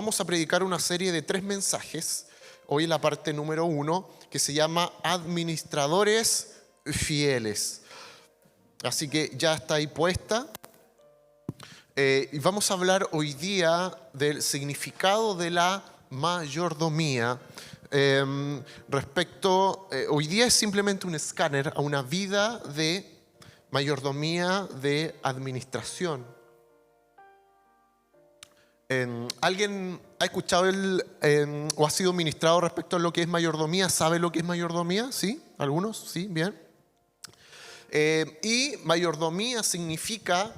vamos a predicar una serie de 3 mensajes, hoy en la parte número 1, que se llama Administradores Fieles. Así que ya está ahí puesta. Y vamos a hablar hoy día del significado de la mayordomía. Hoy día es simplemente un escáner a una vida de mayordomía, de administración. ¿Alguien ha escuchado o ha sido ministrado respecto a lo que es mayordomía? ¿Sabe lo que es mayordomía? ¿Sí? ¿Algunos? ¿Sí? Bien. Y mayordomía significa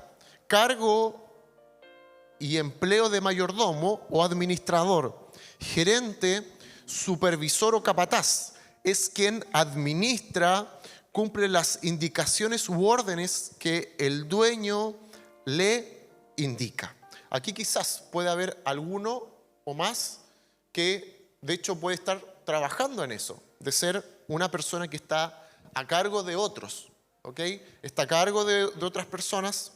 cargo y empleo de mayordomo o administrador, gerente, supervisor o capataz. Es quien administra, cumple las indicaciones u órdenes que el dueño le indica. Aquí quizás puede haber alguno o más que de hecho puede estar trabajando en eso, de ser una persona que está a cargo de otros, ¿ok? Está a cargo de otras personas,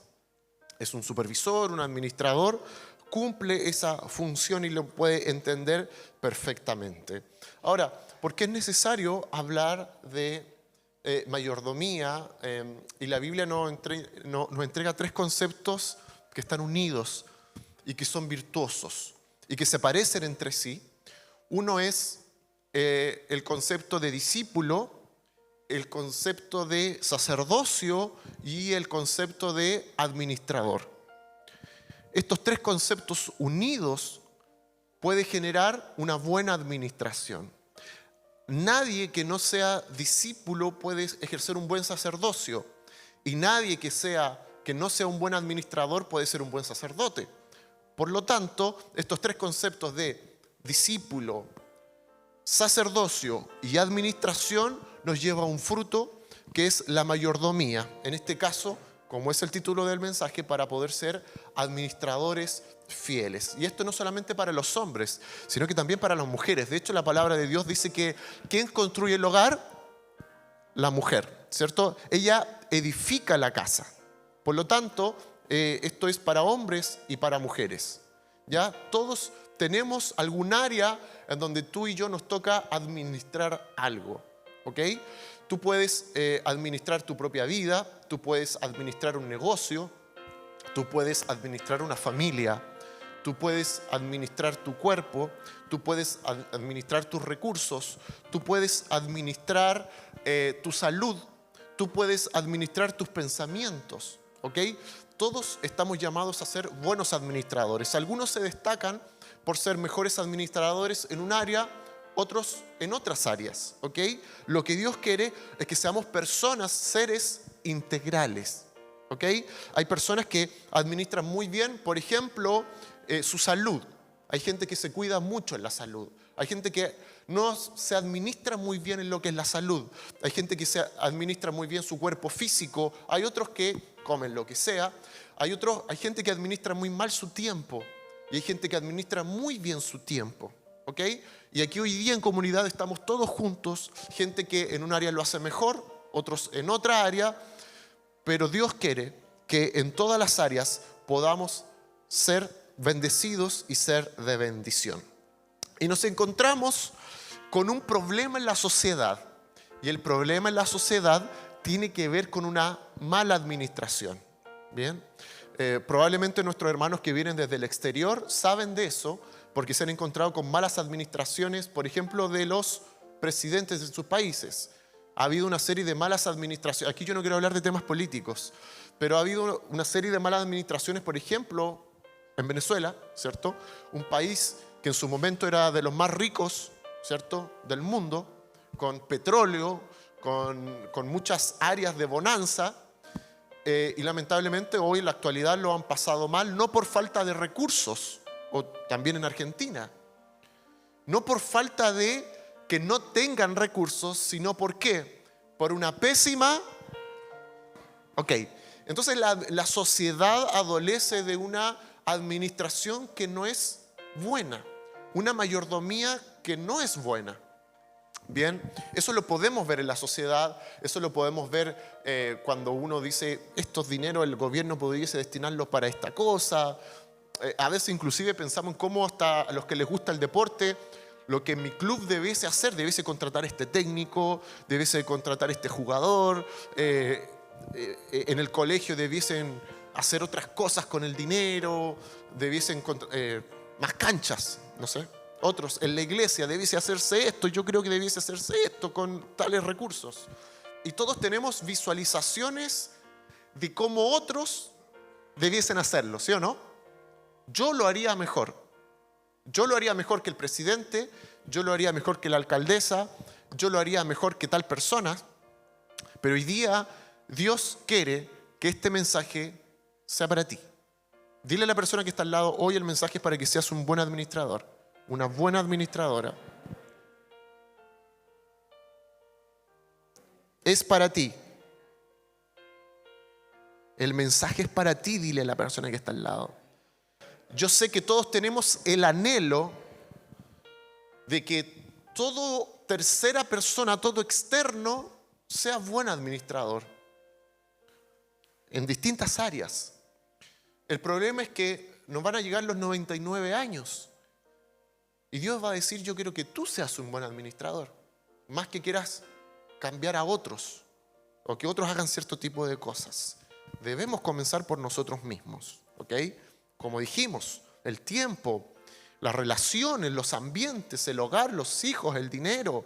es un supervisor, un administrador, cumple esa función y lo puede entender perfectamente. Ahora, ¿por qué es necesario hablar de mayordomía? Y la Biblia nos entrega 3 conceptos que están unidos y que son virtuosos y que se parecen entre sí. Uno es el concepto de discípulo, el concepto de sacerdocio y el concepto de administrador. Estos 3 conceptos unidos puede generar una buena administración. Nadie que no sea discípulo puede ejercer un buen sacerdocio y nadie que no sea un buen administrador puede ser un buen sacerdote. Por lo tanto, estos 3 conceptos de discípulo, sacerdocio y administración nos lleva a un fruto que es la mayordomía. En este caso, como es el título del mensaje, para poder ser administradores fieles. Y esto no solamente para los hombres, sino que también para las mujeres. De hecho, la palabra de Dios dice que ¿quién construye el hogar? La mujer, ¿cierto? Ella edifica la casa. Por lo tanto, esto es para hombres y para mujeres. ¿Ya? Todos tenemos algún área en donde tú y yo nos toca administrar algo. ¿Ok? Tú puedes administrar tu propia vida, tú puedes administrar un negocio, tú puedes administrar una familia, tú puedes administrar tu cuerpo, tú puedes administrar tus recursos, tú puedes administrar tu salud, tú puedes administrar tus pensamientos. ¿Ok? Todos estamos llamados a ser buenos administradores. Algunos se destacan por ser mejores administradores en un área, otros en otras áreas, ¿ok? Lo que Dios quiere es que seamos personas, seres integrales, ¿ok? Hay personas que administran muy bien, por ejemplo, su salud. Hay gente que se cuida mucho en la salud. Hay gente que no se administra muy bien en lo que es la salud. Hay gente que se administra muy bien su cuerpo físico. Hay otros que comen lo que sea. Hay gente que administra muy mal su tiempo. Y hay gente que administra muy bien su tiempo. ¿Ok? Y aquí hoy día en comunidad estamos todos juntos, gente que en un área lo hace mejor, otros en otra área, pero Dios quiere que en todas las áreas podamos ser bendecidos y ser de bendición. Y nos encontramos con un problema en la sociedad, y el problema en la sociedad tiene que ver con una mala administración. Bien, probablemente nuestros hermanos que vienen desde el exterior saben de eso, porque se han encontrado con malas administraciones, por ejemplo, de los presidentes de sus países. Ha habido una serie de malas administraciones. Aquí yo no quiero hablar de temas políticos, pero ha habido una serie de malas administraciones, por ejemplo, en Venezuela, ¿cierto? Un país que en su momento era de los más ricos, ¿cierto?, del mundo, con petróleo, con muchas áreas de bonanza, y lamentablemente hoy en la actualidad lo han pasado mal, no por falta de recursos, o también en Argentina, no por falta de que no tengan recursos, sino ¿por qué? Por una pésima. Ok, entonces la sociedad adolece de una administración que no es buena, una mayordomía que no es buena. Bien, eso lo podemos ver en la sociedad, eso lo podemos ver cuando uno dice estos dineros el gobierno pudiese destinarlos para esta cosa. A veces inclusive pensamos en cómo hasta a los que les gusta el deporte, lo que mi club debiese hacer, debiese contratar este técnico, debiese contratar este jugador, en el colegio debiesen hacer otras cosas con el dinero, debiesen más canchas, no sé. Otros, en la iglesia debiese hacerse esto, yo creo que debiese hacerse esto con tales recursos. Y todos tenemos visualizaciones de cómo otros debiesen hacerlo, ¿sí o no? Yo lo haría mejor. Yo lo haría mejor que el presidente, yo lo haría mejor que la alcaldesa, yo lo haría mejor que tal persona. Pero hoy día Dios quiere que este mensaje sea para ti. Dile a la persona que está al lado, hoy el mensaje es para que seas un buen administrador, una buena administradora. Es para ti. El mensaje es para ti, dile a la persona que está al lado. Yo sé que todos tenemos el anhelo de que todo tercera persona, todo externo, sea buen administrador en distintas áreas. El problema es que nos van a llegar los 99 años y Dios va a decir, yo quiero que tú seas un buen administrador, más que quieras cambiar a otros o que otros hagan cierto tipo de cosas. Debemos comenzar por nosotros mismos, ¿ok? Como dijimos, el tiempo, las relaciones, los ambientes, el hogar, los hijos, el dinero,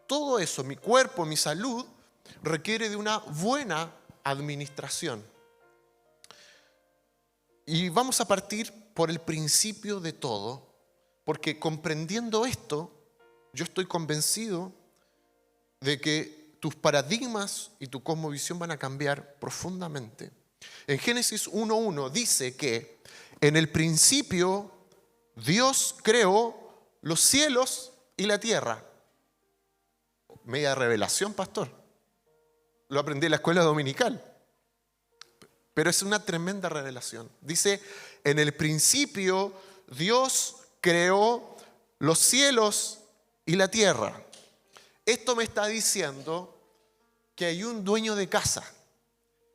todo eso, mi cuerpo, mi salud, requiere de una buena administración. Y vamos a partir por el principio de todo, porque comprendiendo esto, yo estoy convencido de que tus paradigmas y tu cosmovisión van a cambiar profundamente. En Génesis 1:1 dice que en el principio Dios creó los cielos y la tierra. Media revelación, pastor. Lo aprendí en la escuela dominical. Pero es una tremenda revelación. Dice, en el principio Dios creó los cielos y la tierra. Esto me está diciendo que hay un dueño de casa.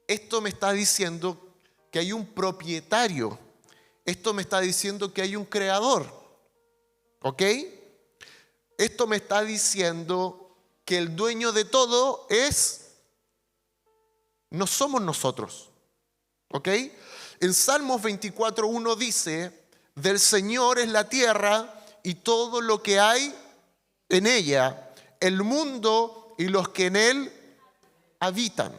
Esto me está diciendo que hay un propietario. Esto me está diciendo que hay un creador. ¿Ok? Esto me está diciendo que el dueño de todo no somos nosotros. ¿Ok? En Salmos 24:1 dice, del Señor es la tierra y todo lo que hay en ella, el mundo y los que en él habitan.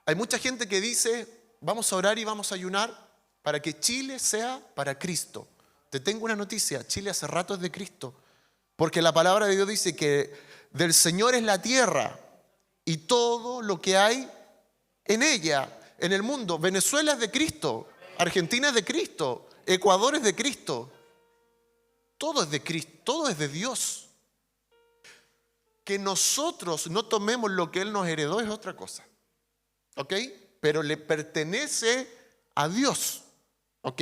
Hay mucha gente que dice, vamos a orar y vamos a ayunar para que Chile sea para Cristo. Te tengo una noticia, Chile hace rato es de Cristo, porque la palabra de Dios dice que del Señor es la tierra y todo lo que hay en ella, en el mundo. Venezuela es de Cristo, Argentina es de Cristo, Ecuador es de Cristo. Todo es de Cristo, todo es de Dios. Que nosotros no tomemos lo que Él nos heredó es otra cosa. ¿Ok? Pero le pertenece a Dios. ¿Ok?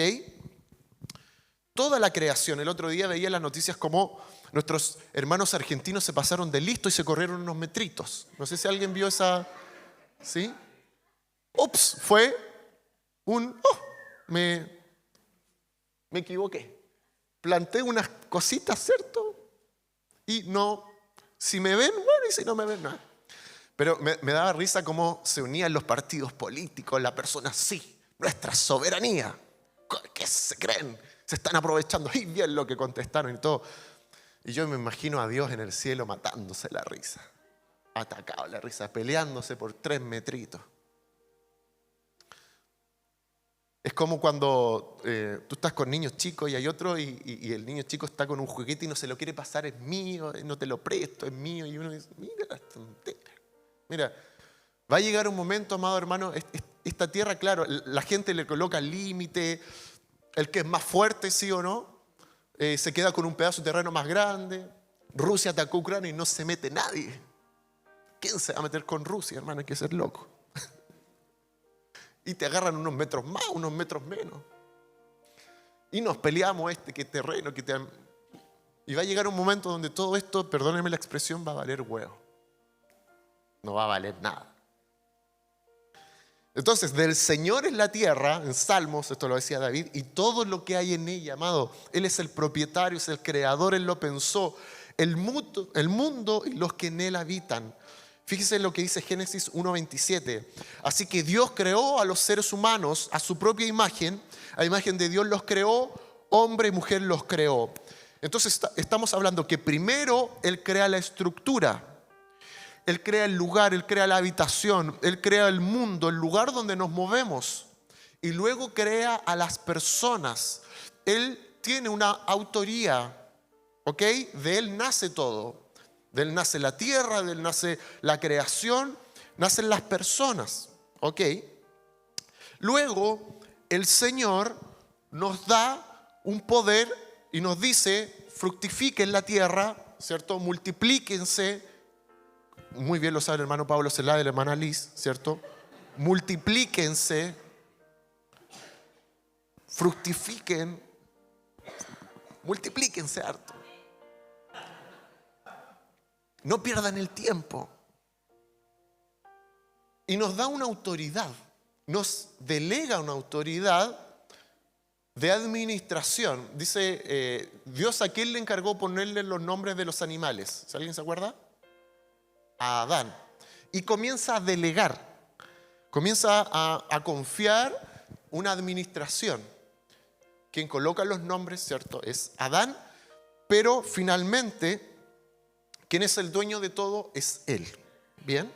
Toda la creación. El otro día veía las noticias como nuestros hermanos argentinos se pasaron de listo y se corrieron unos metritos. No sé si alguien vio esa. ¿Sí? Ups, fue me equivoqué. Planté unas cositas, ¿cierto? Y no, si me ven, bueno, y si no me ven, nada. Pero me daba risa cómo se unían los partidos políticos, la persona, sí, nuestra soberanía. ¿Qué se creen? Se están aprovechando. Y bien lo que contestaron y todo. Y yo me imagino a Dios en el cielo matándose la risa. Atacado la risa, peleándose por 3 metritos. Es como cuando tú estás con niños chicos y hay otro y el niño chico está con un juguete y no se lo quiere pasar, es mío, no te lo presto, es mío. Y uno dice, mira las tonteras. Mira, va a llegar un momento, amado hermano, esta tierra, claro, la gente le coloca límite, el que es más fuerte, sí o no, se queda con un pedazo de terreno más grande. Rusia atacó a Ucrania y no se mete nadie. ¿Quién se va a meter con Rusia, hermano? Hay que ser loco. Y te agarran unos metros más, unos metros menos. Y nos peleamos que terreno, Y va a llegar un momento donde todo esto, perdónenme la expresión, va a valer huevo. No va a valer nada. Entonces, del Señor es la tierra, en Salmos, esto lo decía David, y todo lo que hay en ella, amado. Él es el propietario, es el creador, Él lo pensó. El mundo y los que en él habitan. Fíjese lo que dice Génesis 1:27. Así que Dios creó a los seres humanos a su propia imagen. A imagen de Dios los creó, hombre y mujer los creó. Entonces estamos hablando que primero Él crea la estructura. Él crea el lugar, Él crea la habitación, Él crea el mundo, el lugar donde nos movemos. Y luego crea a las personas. Él tiene una autoría, ¿ok? De Él nace todo. De Él nace la tierra, de Él nace la creación, nacen las personas, ¿ok? Luego el Señor nos da un poder y nos dice, fructifiquen la tierra, ¿cierto? Multiplíquense. Muy bien lo sabe el hermano Pablo Celada y la hermana Liz, ¿cierto? Multiplíquense, fructifiquen, multiplíquense harto. No pierdan el tiempo. Y nos da una autoridad, nos delega una autoridad de administración. Dice, Dios a quién le encargó ponerle los nombres de los animales. ¿Si alguien se acuerda? A Adán. Y comienza a delegar, comienza a confiar una administración. Quien coloca los nombres, ¿cierto? Es Adán, pero finalmente quien es el dueño de todo es Él. ¿Bien?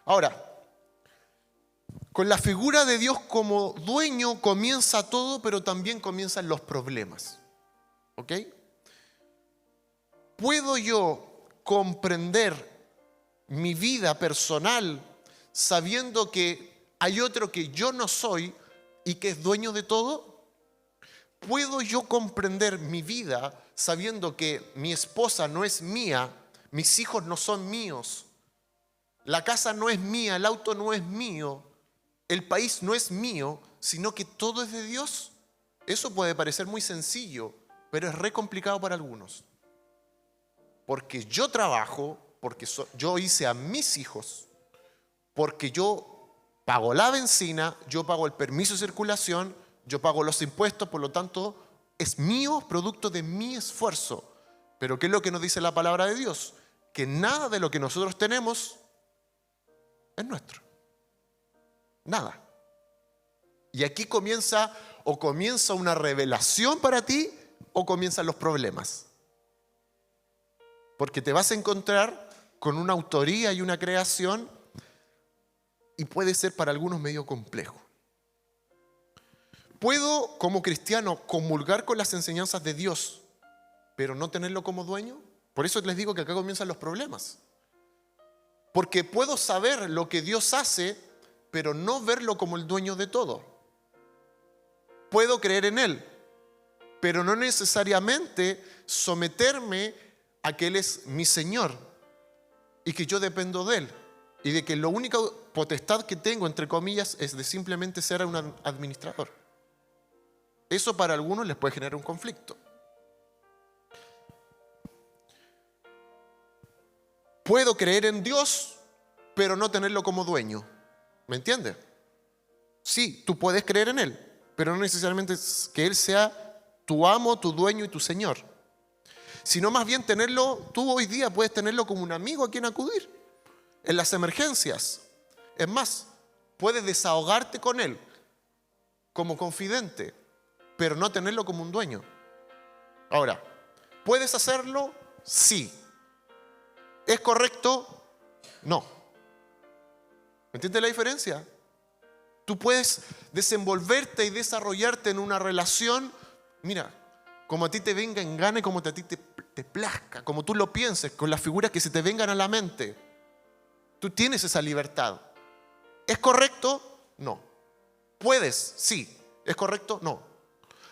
Ahora, con la figura de Dios como dueño comienza todo, pero también comienzan los problemas. ¿Ok? ¿Puedo yo comprender mi vida personal sabiendo que hay otro que yo no soy y que es dueño de todo? ¿Puedo yo comprender mi vida sabiendo que mi esposa no es mía, mis hijos no son míos, la casa no es mía, el auto no es mío, el país no es mío, sino que todo es de Dios? Eso puede parecer muy sencillo, pero es re complicado para algunos. Porque yo trabajo, porque yo hice a mis hijos, porque yo pago la benzina, yo pago el permiso de circulación, yo pago los impuestos, por lo tanto, es mío, producto de mi esfuerzo. Pero ¿qué es lo que nos dice la palabra de Dios? Que nada de lo que nosotros tenemos es nuestro. Nada. Y aquí comienza una revelación para ti o comienzan los problemas. Porque te vas a encontrar con una autoría y una creación y puede ser para algunos medio complejo. ¿Puedo, como cristiano, comulgar con las enseñanzas de Dios, pero no tenerlo como dueño? Por eso les digo que acá comienzan los problemas. Porque puedo saber lo que Dios hace, pero no verlo como el dueño de todo. Puedo creer en Él, pero no necesariamente someterme a que Él es mi Señor y que yo dependo de Él. Y de que la única potestad que tengo, entre comillas, es de simplemente ser un administrador. Eso para algunos les puede generar un conflicto. Puedo creer en Dios, pero no tenerlo como dueño. ¿Me entiendes? Sí, tú puedes creer en Él, pero no necesariamente que Él sea tu amo, tu dueño y tu Señor. Sino más bien tenerlo, tú hoy día puedes tenerlo como un amigo a quien acudir en las emergencias. Es más, puedes desahogarte con Él como confidente, pero no tenerlo como un dueño. Ahora, ¿puedes hacerlo? Sí. ¿Es correcto? No. ¿Me entiendes la diferencia? Tú puedes desenvolverte y desarrollarte en una relación, mira, como a ti te venga en gana y como a ti te plazca, como tú lo pienses, con las figuras que se te vengan a la mente. Tú tienes esa libertad. ¿Es correcto? No. ¿Puedes? Sí. ¿Es correcto? No.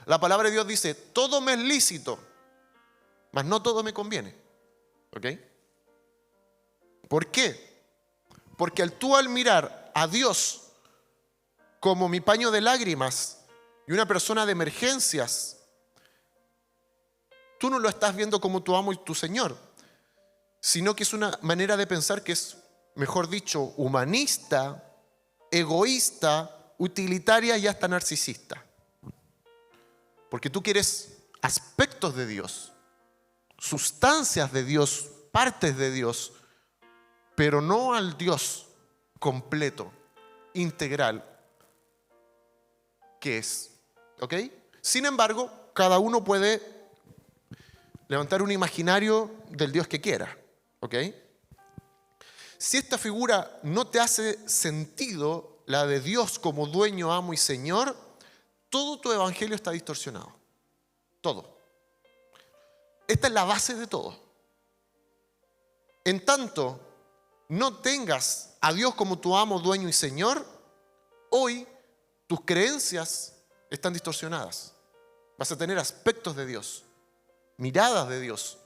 La palabra de Dios dice, todo me es lícito, mas no todo me conviene. ¿Ok? ¿Por qué? Porque al mirar a Dios como mi paño de lágrimas y una persona de emergencias, tú no lo estás viendo como tu amo y tu Señor, sino que es una manera de pensar que es, mejor dicho, humanista, egoísta, utilitaria y hasta narcisista. Porque tú quieres aspectos de Dios, sustancias de Dios, partes de Dios, pero no al Dios completo, integral, que es. ¿Ok? Sin embargo, cada uno puede levantar un imaginario del Dios que quiera. ¿Ok? Si esta figura no te hace sentido, la de Dios como dueño, amo y Señor, todo tu evangelio está distorsionado. Todo. Esta es la base de todo. En tanto no tengas a Dios como tu amo, dueño y Señor, hoy tus creencias están distorsionadas. Vas a tener aspectos de Dios, miradas de Dios,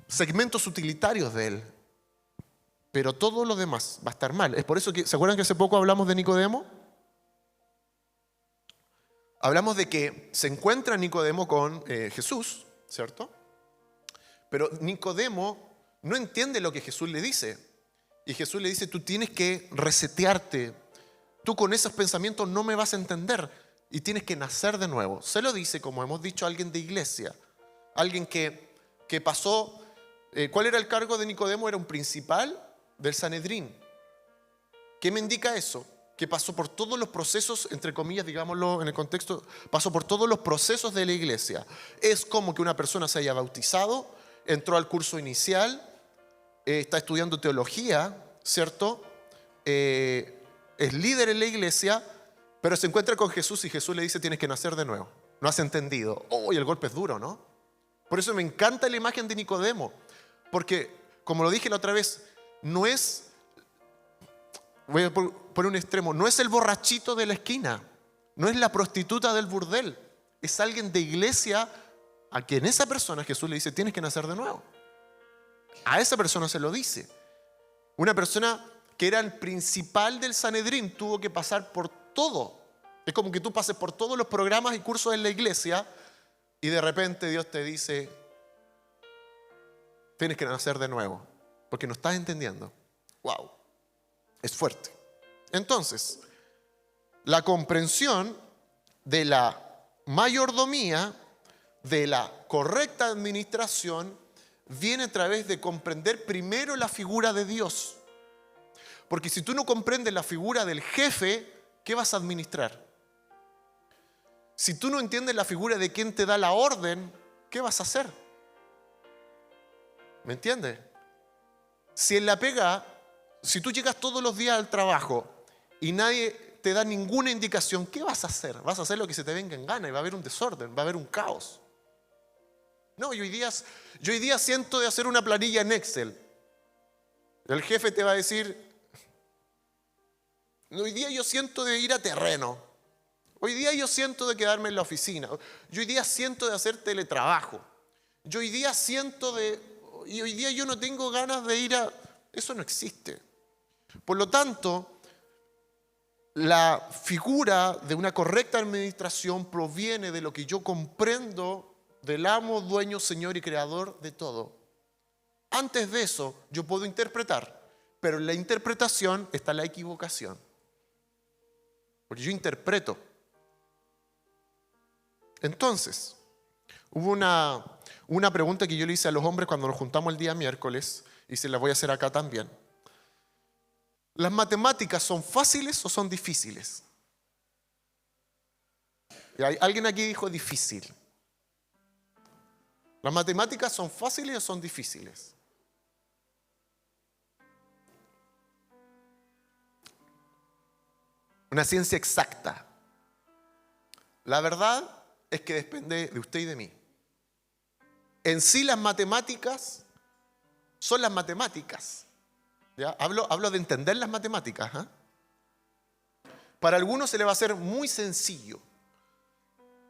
segmentos utilitarios de Él, pero todo lo demás va a estar mal. Es por eso que, ¿se acuerdan que hace poco hablamos de Nicodemo? Hablamos de que se encuentra Nicodemo con Jesús, ¿cierto? Pero Nicodemo no entiende lo que Jesús le dice. Y Jesús le dice, tú tienes que resetearte. Tú con esos pensamientos no me vas a entender. Y tienes que nacer de nuevo. Se lo dice, como hemos dicho, alguien de iglesia. Alguien que pasó. ¿Cuál era el cargo de Nicodemo? Era un principal del Sanedrín. ¿Qué me indica eso? Que pasó por todos los procesos, entre comillas, digámoslo en el contexto, pasó por todos los procesos de la iglesia. Es como que una persona se haya bautizado, entró al curso inicial, está estudiando teología, ¿cierto? Es líder en la iglesia, pero se encuentra con Jesús y Jesús le dice, tienes que nacer de nuevo. No has entendido. Oh, y el golpe es duro, ¿no? Por eso me encanta la imagen de Nicodemo, porque, como lo dije la otra vez, no es... Voy a poner un extremo, no es el borrachito de la esquina, no es la prostituta del burdel, es alguien de iglesia a quien esa persona, Jesús le dice, tienes que nacer de nuevo. A esa persona se lo dice. Una persona que era el principal del Sanedrín tuvo que pasar por todo. Es como que tú pases por todos los programas y cursos en la iglesia y de repente Dios te dice, tienes que nacer de nuevo, porque no estás entendiendo. Wow. Es fuerte. Entonces, la comprensión de la mayordomía, de la correcta administración, viene a través de comprender primero la figura de Dios. Porque si tú no comprendes la figura del jefe, ¿qué vas a administrar? Si tú no entiendes la figura de quien te da la orden, ¿qué vas a hacer? ¿Me entiendes? Si en la pega, si tú llegas todos los días al trabajo y nadie te da ninguna indicación, ¿qué vas a hacer? Vas a hacer lo que se te venga en gana y va a haber un desorden, va a haber un caos. No, yo hoy día siento de hacer una planilla en Excel. El jefe te va a decir, hoy día yo siento de ir a terreno. Hoy día yo siento de quedarme en la oficina. Yo hoy día siento de hacer teletrabajo. Yo hoy día siento de... Y hoy día yo no tengo ganas de ir a... Eso no existe. Por lo tanto, la figura de una correcta administración proviene de lo que yo comprendo del amo, dueño, señor y creador de todo. Antes de eso, yo puedo interpretar, pero en la interpretación está la equivocación. Porque yo interpreto. Entonces, hubo una pregunta que yo le hice a los hombres cuando nos juntamos el día miércoles, y se la voy a hacer acá también. ¿Las matemáticas son fáciles o son difíciles? Alguien aquí dijo difícil. ¿Las matemáticas son fáciles o son difíciles? Una ciencia exacta. La verdad es que depende de usted y de mí. En sí las matemáticas son las matemáticas. ¿Ya? Hablo de entender las matemáticas. ¿Eh? Para algunos se le va a hacer muy sencillo.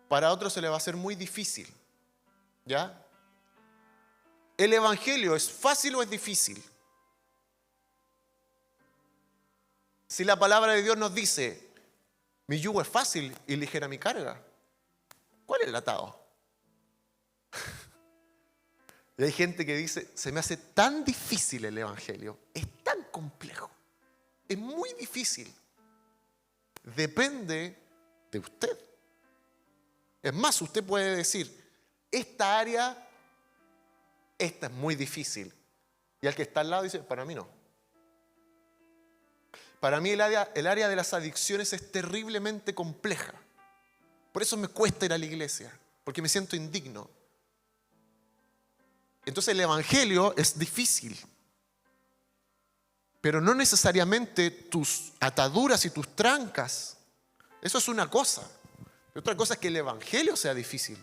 Para otros se le va a hacer muy difícil. ¿Ya? ¿El evangelio es fácil o es difícil? Si la palabra de Dios nos dice, mi yugo es fácil y ligera mi carga, ¿cuál es el atado? Y hay gente que dice, se me hace tan difícil el evangelio, es tan complejo. Es muy difícil. Depende de usted. Es más, usted puede decir, esta área, esta es muy difícil. Y al que está al lado dice, para mí no. Para mí el área de las adicciones es terriblemente compleja. Por eso me cuesta ir a la iglesia, porque me siento indigno. Entonces el evangelio es difícil. Pero no necesariamente tus ataduras y tus trancas. Eso es una cosa. Otra cosa es que el evangelio sea difícil.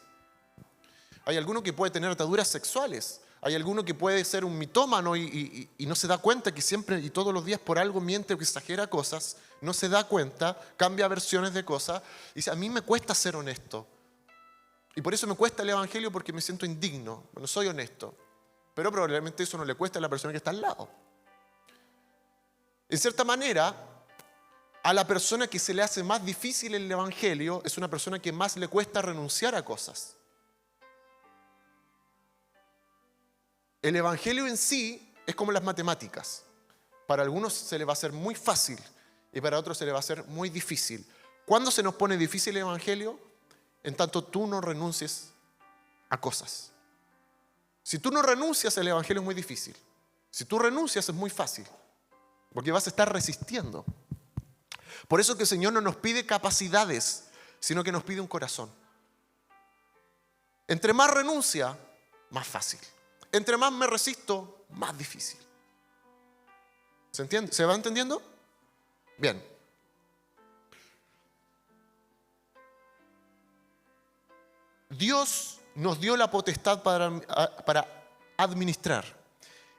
Hay alguno que puede tener ataduras sexuales. Hay alguno que puede ser un mitómano y no se da cuenta que siempre y todos los días por algo miente o que exagera cosas. No se da cuenta, cambia versiones de cosas. Y dice, a mí me cuesta ser honesto. Y por eso me cuesta el evangelio, porque me siento indigno. Bueno, soy honesto. Pero probablemente eso no le cuesta a la persona que está al lado. En cierta manera, a la persona que se le hace más difícil el evangelio es una persona que más le cuesta renunciar a cosas. El evangelio en sí es como las matemáticas. Para algunos se le va a hacer muy fácil y para otros se le va a hacer muy difícil. ¿Cuándo se nos pone difícil el evangelio? En tanto tú no renuncies a cosas. Si tú no renuncias, el evangelio es muy difícil. Si tú renuncias, es muy fácil. Porque vas a estar resistiendo. Por eso que el Señor no nos pide capacidades, sino que nos pide un corazón. Entre más renuncia, más fácil. Entre más me resisto, más difícil. ¿Se entiende? ¿Se va entendiendo? Bien. Dios nos dio la potestad para administrar.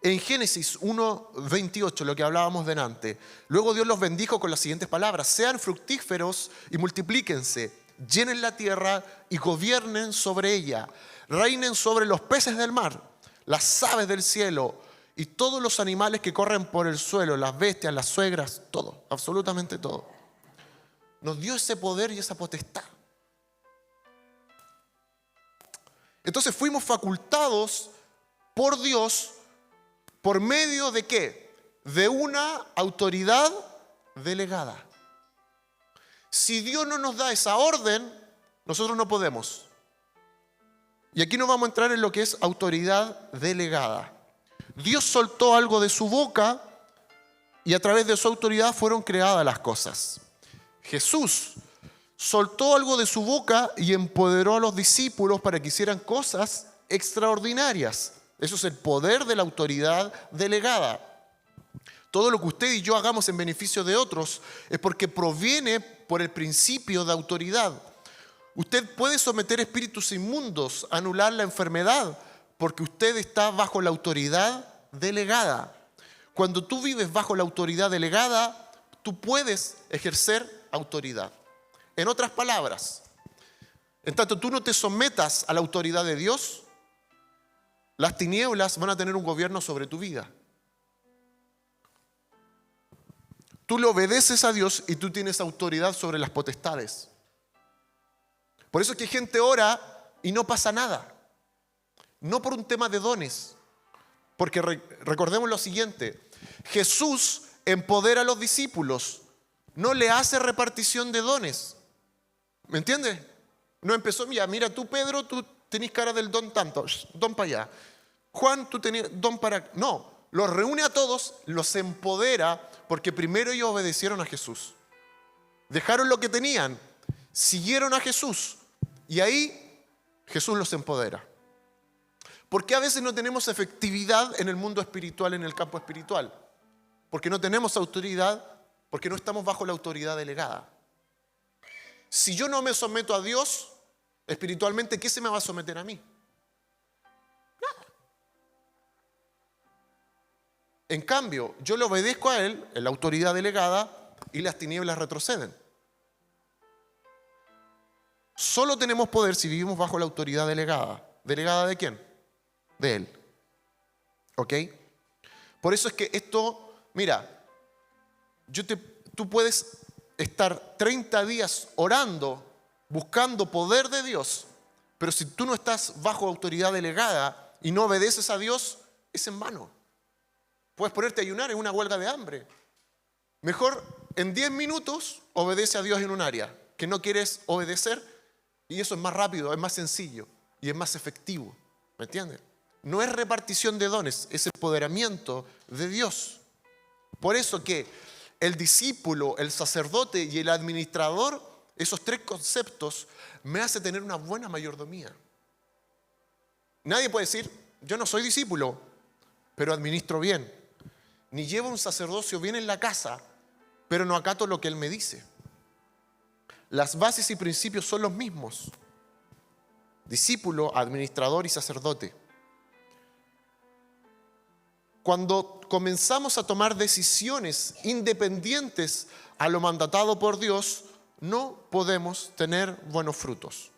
En Génesis 1:28, lo que hablábamos delante, luego Dios los bendijo con las siguientes palabras: sean fructíferos y multiplíquense, llenen la tierra y gobiernen sobre ella, reinen sobre los peces del mar, las aves del cielo y todos los animales que corren por el suelo, las bestias, las suegras, todo, absolutamente todo. Nos dio ese poder y esa potestad. Entonces fuimos facultados por Dios. ¿Por medio de qué? De una autoridad delegada. Si Dios no nos da esa orden, nosotros no podemos. Y aquí nos vamos a entrar en lo que es autoridad delegada. Dios soltó algo de su boca y a través de su autoridad fueron creadas las cosas. Jesús soltó algo de su boca y empoderó a los discípulos para que hicieran cosas extraordinarias. Eso es el poder de la autoridad delegada. Todo lo que usted y yo hagamos en beneficio de otros es porque proviene por el principio de autoridad. Usted puede someter espíritus inmundos, anular la enfermedad, porque usted está bajo la autoridad delegada. Cuando tú vives bajo la autoridad delegada, tú puedes ejercer autoridad. En otras palabras, en tanto tú no te sometas a la autoridad de Dios, las tinieblas van a tener un gobierno sobre tu vida. Tú le obedeces a Dios y tú tienes autoridad sobre las potestades. Por eso es que gente ora y no pasa nada. No por un tema de dones. Porque recordemos lo siguiente: Jesús empodera a los discípulos, no le hace repartición de dones. ¿Me entiendes? No empezó, mira tú Pedro, tú tenés cara del don tanto, don para allá. Juan, tú tenés don para... No, los reúne a todos, los empodera, porque primero ellos obedecieron a Jesús. Dejaron lo que tenían, siguieron a Jesús y ahí Jesús los empodera. ¿Por qué a veces no tenemos efectividad en el mundo espiritual, en el campo espiritual? Porque no tenemos autoridad, porque no estamos bajo la autoridad delegada. Si yo no me someto a Dios, espiritualmente, ¿qué se me va a someter a mí? Nada. En cambio, yo le obedezco a Él, en la autoridad delegada, y las tinieblas retroceden. Solo tenemos poder si vivimos bajo la autoridad delegada. ¿Delegada de quién? De Él. ¿Ok? Por eso es que esto, mira, tú puedes estar 30 días orando, buscando poder de Dios, pero si tú no estás bajo autoridad delegada y no obedeces a Dios, es en vano. Puedes ponerte a ayunar en una huelga de hambre. Mejor en 10 minutos obedece a Dios en un área que no quieres obedecer, y eso es más rápido, es más sencillo y es más efectivo. ¿Me entienden? No es repartición de dones, es empoderamiento de Dios. Por eso que el discípulo, el sacerdote y el administrador, esos tres conceptos me hacen tener una buena mayordomía. Nadie puede decir, yo no soy discípulo, pero administro bien. Ni llevo un sacerdocio bien en la casa, pero no acato lo que él me dice. Las bases y principios son los mismos. Discípulo, administrador y sacerdote. Cuando comenzamos a tomar decisiones independientes a lo mandatado por Dios, no podemos tener buenos frutos.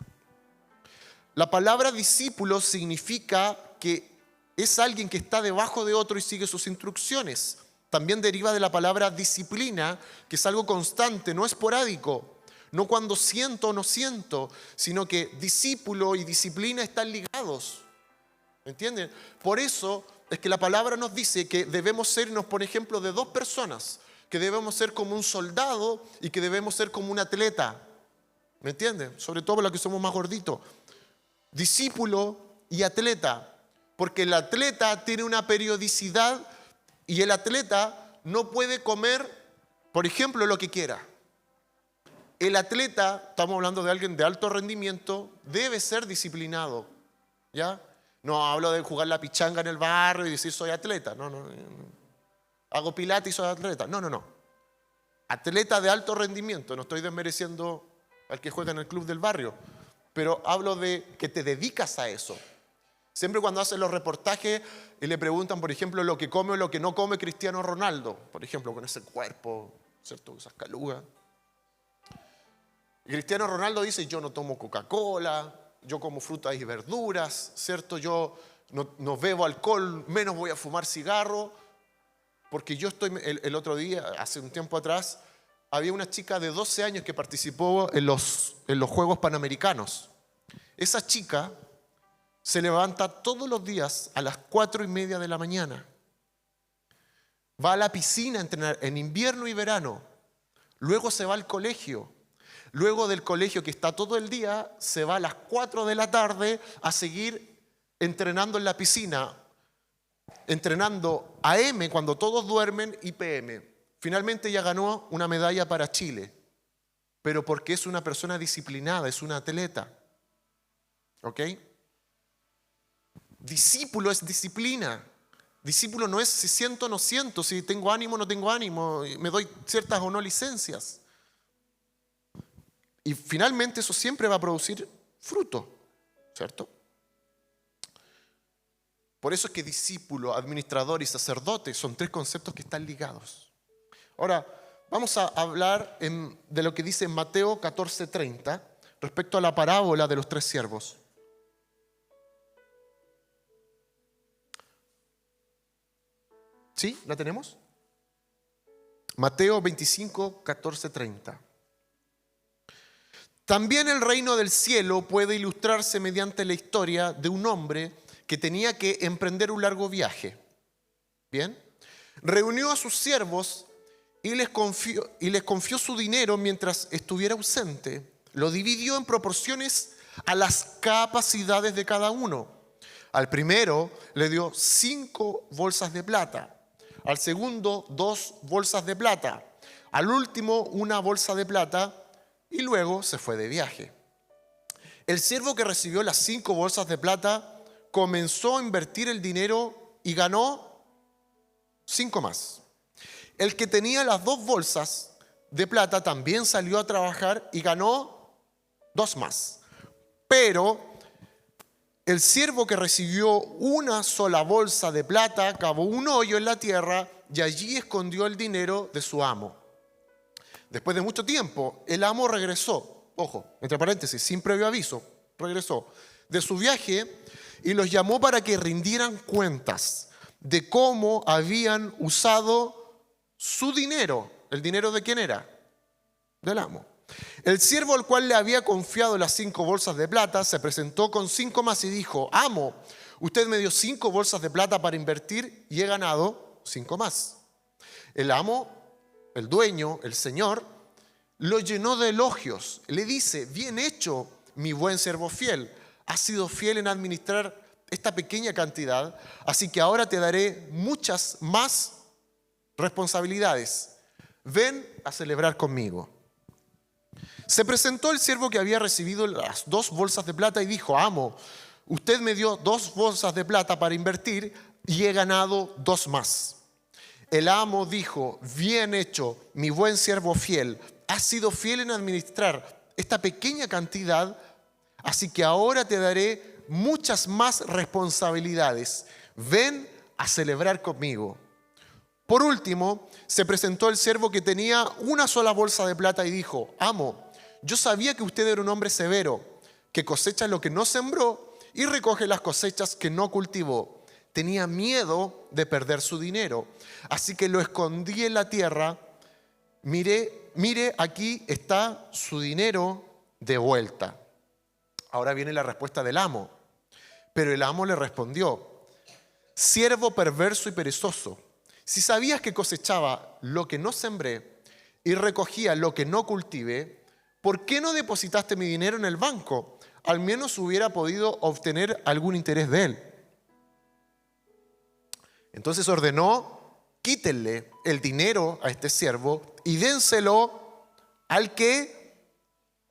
La palabra discípulo significa que es alguien que está debajo de otro y sigue sus instrucciones. También deriva de la palabra disciplina, que es algo constante, no esporádico. No cuando siento o no siento, sino que discípulo y disciplina están ligados. ¿Me entienden? Por eso es que la palabra nos dice que debemos ser, nos pone ejemplo de dos personas, que debemos ser como un soldado y que debemos ser como un atleta. ¿Me entienden? Sobre todo los que somos más gorditos. Discípulo y atleta. Porque el atleta tiene una periodicidad y el atleta no puede comer, por ejemplo, lo que quiera. El atleta, estamos hablando de alguien de alto rendimiento, debe ser disciplinado. ¿Ya? No hablo de jugar la pichanga en el barrio y decir soy atleta. No. Hago pilates y soy atleta. No. Atleta de alto rendimiento. No estoy desmereciendo al que juega en el club del barrio. Pero hablo de que te dedicas a eso. Siempre cuando hacen los reportajes y le preguntan, por ejemplo, lo que come o lo que no come Cristiano Ronaldo. Por ejemplo, con ese cuerpo, ¿cierto? Esas calugas. Y Cristiano Ronaldo dice, yo no tomo Coca-Cola, yo como frutas y verduras, ¿cierto? Yo no bebo alcohol, menos voy a fumar cigarro, porque yo estoy, el otro día, hace un tiempo atrás, había una chica de 12 años que participó en los Juegos Panamericanos. Esa chica se levanta todos los días a las 4:30 de la mañana. Va a la piscina a entrenar en invierno y verano. Luego se va al colegio. Luego del colegio, que está todo el día, se va a las 4 de la tarde a seguir entrenando en la piscina. Entrenando AM cuando todos duermen y PM. Finalmente ella ganó una medalla para Chile. Pero porque es una persona disciplinada, es una atleta. ¿Ok? Discípulo es disciplina. Discípulo no es si siento o no siento, si tengo ánimo o no tengo ánimo, me doy ciertas o no licencias. Y finalmente eso siempre va a producir fruto, ¿cierto? Por eso es que discípulo, administrador y sacerdote son tres conceptos que están ligados. Ahora, vamos a hablar de lo que dice en Mateo 14:30 respecto a la parábola de los tres siervos. ¿Sí? ¿La tenemos? Mateo 25:14-30. También el reino del cielo puede ilustrarse mediante la historia de un hombre que tenía que emprender un largo viaje. ¿Bien? Reunió a sus siervos y les confió su dinero mientras estuviera ausente. Lo dividió en proporciones a las capacidades de cada uno. Al primero le dio 5 bolsas de plata. Al segundo, 2 bolsas de plata. Al último, 1 bolsa de plata. Y luego se fue de viaje. El siervo que recibió las 5 bolsas de plata comenzó a invertir el dinero y ganó 5 más. El que tenía las 2 bolsas de plata también salió a trabajar y ganó 2 más. Pero el siervo que recibió 1 sola bolsa de plata cavó un hoyo en la tierra y allí escondió el dinero de su amo. Después de mucho tiempo, el amo regresó, ojo, entre paréntesis, sin previo aviso, regresó de su viaje y los llamó para que rindieran cuentas de cómo habían usado su dinero. ¿El dinero de quién era? Del amo. El siervo al cual le había confiado las 5 bolsas de plata se presentó con 5 más y dijo: amo, usted me dio 5 bolsas de plata para invertir y he ganado 5 más. El amo el dueño, el Señor, lo llenó de elogios. Le dice: bien hecho, mi buen siervo fiel. Has sido fiel en administrar esta pequeña cantidad, así que ahora te daré muchas más responsabilidades. Ven a celebrar conmigo. Se presentó el siervo que había recibido las 2 bolsas de plata y dijo: amo, usted me dio 2 bolsas de plata para invertir y he ganado 2 más. El amo dijo: bien hecho, mi buen siervo fiel. Has sido fiel en administrar esta pequeña cantidad, así que ahora te daré muchas más responsabilidades. Ven a celebrar conmigo. Por último, se presentó el siervo que tenía una sola bolsa de plata y dijo: amo, yo sabía que usted era un hombre severo, que cosecha lo que no sembró y recoge las cosechas que no cultivó. Tenía miedo de perder su dinero, así que lo escondí en la tierra. Mire, aquí está su dinero de vuelta. Ahora viene la respuesta del amo. Pero el amo le respondió: siervo perverso y perezoso, si sabías que cosechaba lo que no sembré y recogía lo que no cultivé, ¿por qué no depositaste mi dinero en el banco? Al menos hubiera podido obtener algún interés de él. Entonces ordenó: quítenle el dinero a este siervo y dénselo al que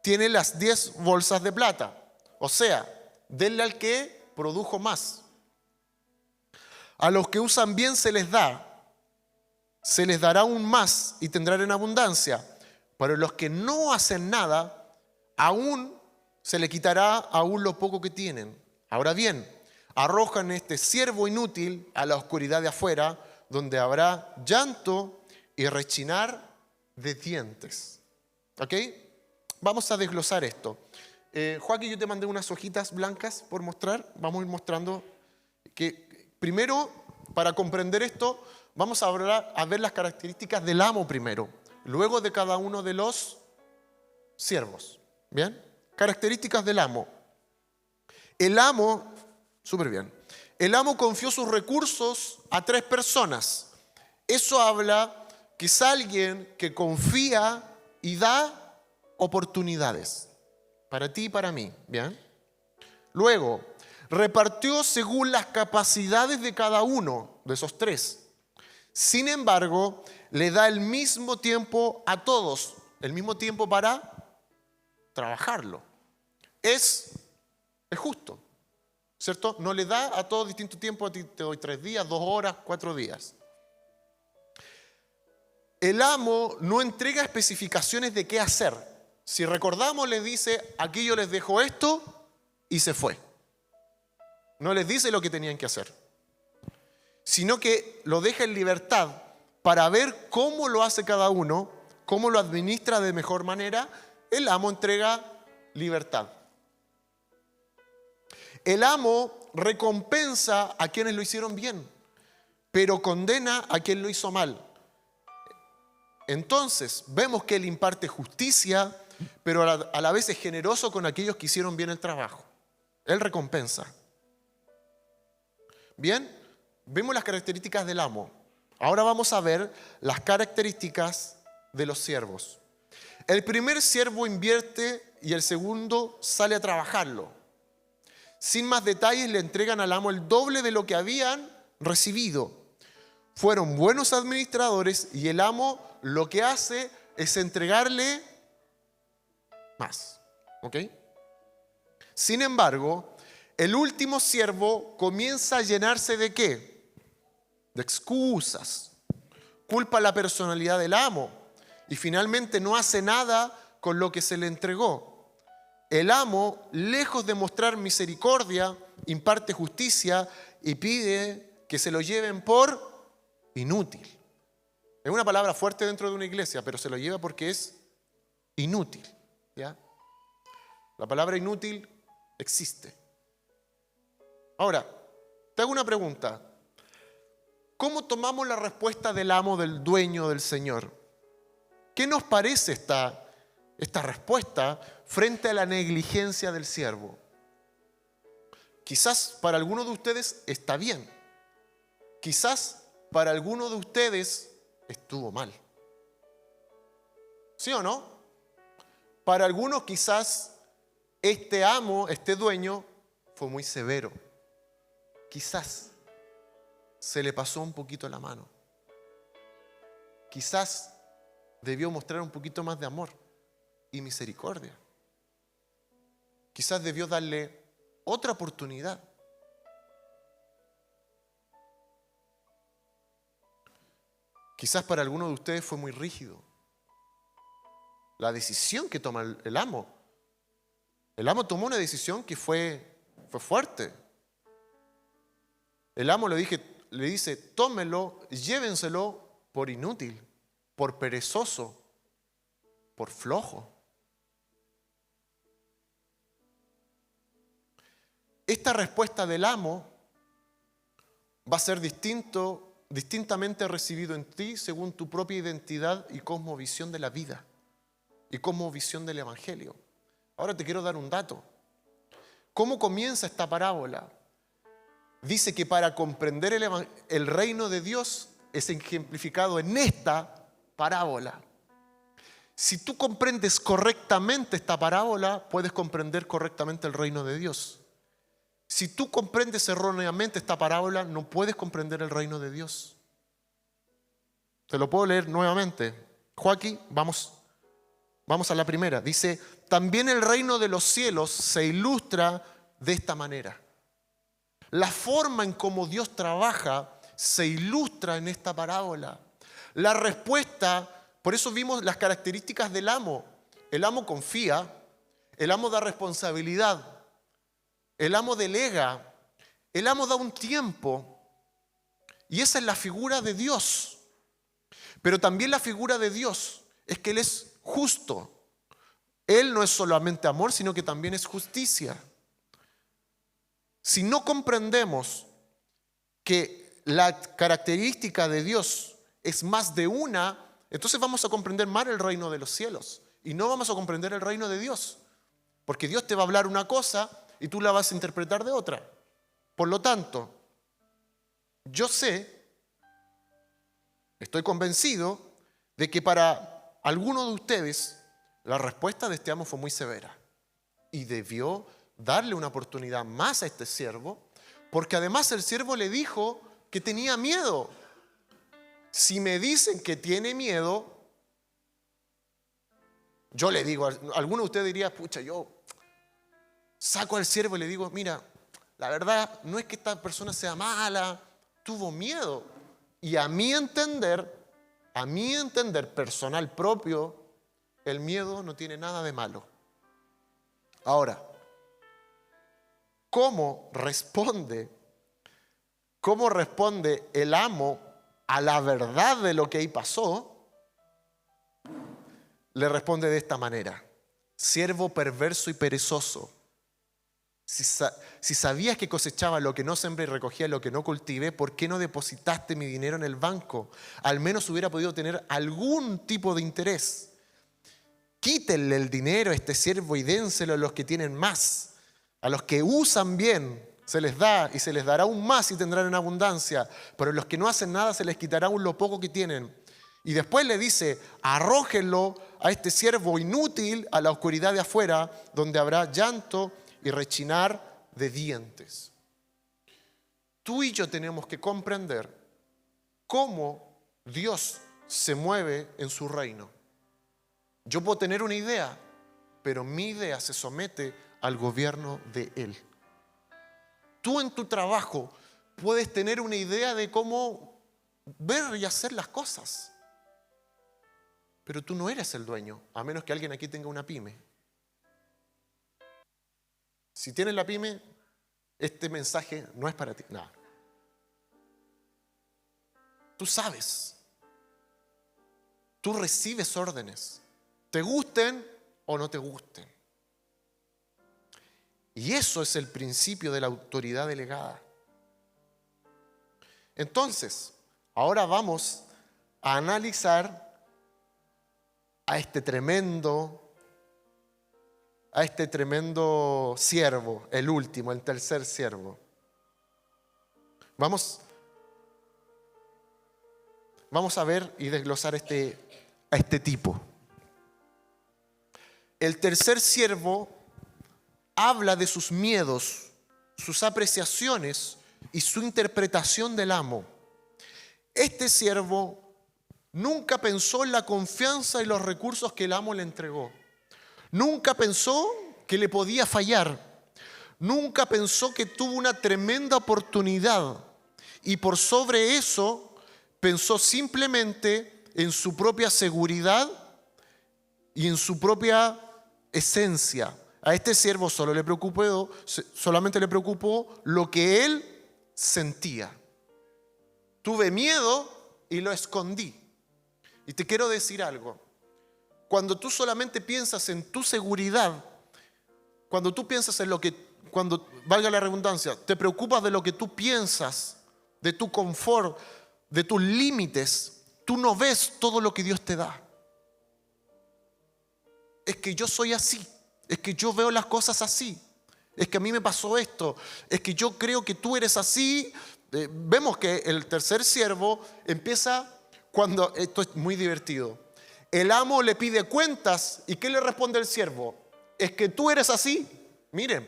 tiene las 10 bolsas de plata. O sea, denle al que produjo más. A los que usan bien se les dará aún más y tendrán en abundancia. Pero los que no hacen nada, aún se le quitará aún lo poco que tienen. Ahora bien, arrojan este siervo inútil a la oscuridad de afuera, donde habrá llanto y rechinar de dientes. ¿Ok? Vamos a desglosar esto. Joaquín, yo te mandé unas hojitas blancas por mostrar. Vamos a ir mostrando que primero, para comprender esto, vamos a ver las características del amo primero, luego de cada uno de los siervos. ¿Bien? Características del amo. El amo, súper bien. El amo confió sus recursos a 3 personas. Eso habla que es alguien que confía y da oportunidades. Para ti y para mí. ¿Bien? Luego, repartió según las capacidades de cada uno de esos 3. Sin embargo, le da el mismo tiempo a todos, el mismo tiempo para trabajarlo. Es justo, ¿cierto? No le da a todos distinto tiempo. A ti te doy 3 días, 2 horas, 4 días. El amo no entrega especificaciones de qué hacer. Si recordamos, les dice: aquí yo les dejo esto, y se fue. No les dice lo que tenían que hacer, sino que lo deja en libertad para ver cómo lo hace cada uno, cómo lo administra de mejor manera. El amo entrega libertad. El amo recompensa a quienes lo hicieron bien, pero condena a quien lo hizo mal. Entonces, vemos que Él imparte justicia, pero a la vez es generoso con aquellos que hicieron bien el trabajo. Él recompensa. Bien, vemos las características del amo. Ahora vamos a ver las características de los siervos. El primer siervo invierte y el segundo sale a trabajarlo. Sin más detalles, le entregan al amo el doble de lo que habían recibido. Fueron buenos administradores y el amo lo que hace es entregarle más. ¿Ok? Sin embargo, el último siervo comienza a llenarse ¿de qué? De excusas. Culpa la personalidad del amo y finalmente no hace nada con lo que se le entregó. El amo, lejos de mostrar misericordia, imparte justicia y pide que se lo lleven por inútil. Es una palabra fuerte dentro de una iglesia, pero se lo lleva porque es inútil. ¿Ya? La palabra inútil existe. Ahora, te hago una pregunta. ¿Cómo tomamos la respuesta del amo, del dueño, del Señor? ¿Qué nos parece esta respuesta frente a la negligencia del siervo? Quizás para algunos de ustedes está bien. Quizás para algunos de ustedes estuvo mal. ¿Sí o no? Para algunos quizás este amo, este dueño, fue muy severo. Quizás se le pasó un poquito la mano. Quizás debió mostrar un poquito más de amor y misericordia. Quizás debió darle otra oportunidad. Quizás para algunos de ustedes fue muy rígido la decisión que toma el amo. El amo tomó una decisión que fue fuerte. El amo le dice, tómelo, llévenselo por inútil, por perezoso, por flojo. Esta respuesta del amo va a ser distintamente recibido en ti según tu propia identidad y cosmovisión de la vida y cosmovisión del Evangelio. Ahora te quiero dar un dato. ¿Cómo comienza esta parábola? Dice que para comprender el reino de Dios es ejemplificado en esta parábola. Si tú comprendes correctamente esta parábola, puedes comprender correctamente el reino de Dios. Si tú comprendes erróneamente esta parábola, no puedes comprender el reino de Dios. Te lo puedo leer nuevamente. Joaquín, vamos a la primera. Dice, también el reino de los cielos se ilustra de esta manera. La forma en cómo Dios trabaja se ilustra en esta parábola. La respuesta, por eso vimos las características del amo. El amo confía, el amo da responsabilidad, el amo delega, el amo da un tiempo. Y esa es la figura de Dios. Pero también la figura de Dios es que Él es justo. Él no es solamente amor, sino que también es justicia. Si no comprendemos que la característica de Dios es más de una, entonces vamos a comprender mal el reino de los cielos y no vamos a comprender el reino de Dios. Porque Dios te va a hablar una cosa y tú la vas a interpretar de otra. Por lo tanto, yo estoy convencido de que para algunos de ustedes la respuesta de este amo fue muy severa y debió darle una oportunidad más a este siervo, porque además el siervo le dijo que tenía miedo. Si me dicen que tiene miedo, yo le digo, alguno de ustedes diría, pucha, yo saco al siervo y le digo, mira, la verdad no es que esta persona sea mala, tuvo miedo. Y a mi entender personal propio, el miedo no tiene nada de malo. Ahora, ¿cómo responde el amo a la verdad de lo que ahí pasó? Le responde de esta manera: siervo perverso y perezoso, si sabías que cosechaba lo que no sembré y recogía lo que no cultivé, ¿por qué no depositaste mi dinero en el banco? Al menos hubiera podido tener algún tipo de interés. Quítenle el dinero a este siervo y dénselo a los que tienen más. A los que usan bien se les da y se les dará aún más y tendrán en abundancia. Pero a los que no hacen nada se les quitará aún lo poco que tienen. Y después le dice, arrójenlo a este siervo inútil a la oscuridad de afuera, donde habrá llanto y rechinar de dientes. Tú y yo tenemos que comprender cómo Dios se mueve en su reino. Yo puedo tener una idea, pero mi idea se somete al gobierno de Él. Tú en tu trabajo puedes tener una idea de cómo ver y hacer las cosas, pero tú no eres el dueño, a menos que alguien aquí tenga una pyme. Si tienes la pyme, este mensaje no es para ti. Nada. Tú sabes. Tú recibes órdenes, te gusten o no te gusten. Y eso es el principio de la autoridad delegada. Entonces, ahora vamos a analizar a este tremendo siervo, el último, el tercer siervo. Vamos a ver y desglosar a este tipo. El tercer siervo habla de sus miedos, sus apreciaciones y su interpretación del amo. Este siervo nunca pensó en la confianza y los recursos que el amo le entregó. Nunca pensó que le podía fallar. Nunca pensó que tuvo una tremenda oportunidad. Y por sobre eso, pensó simplemente en su propia seguridad y en su propia esencia. A este siervo solamente le preocupó lo que él sentía. Tuve miedo y lo escondí. Y te quiero decir algo. Cuando tú solamente piensas en tu seguridad, cuando tú piensas en lo que, cuando, valga la redundancia, te preocupas de lo que tú piensas, de tu confort, de tus límites, tú no ves todo lo que Dios te da. Es que yo soy así, es que yo veo las cosas así, es que a mí me pasó esto, es que yo creo que tú eres así. Vemos que el tercer siervo empieza cuando, esto es muy divertido, el amo le pide cuentas y ¿qué le responde el siervo? Es que tú eres así. Miren,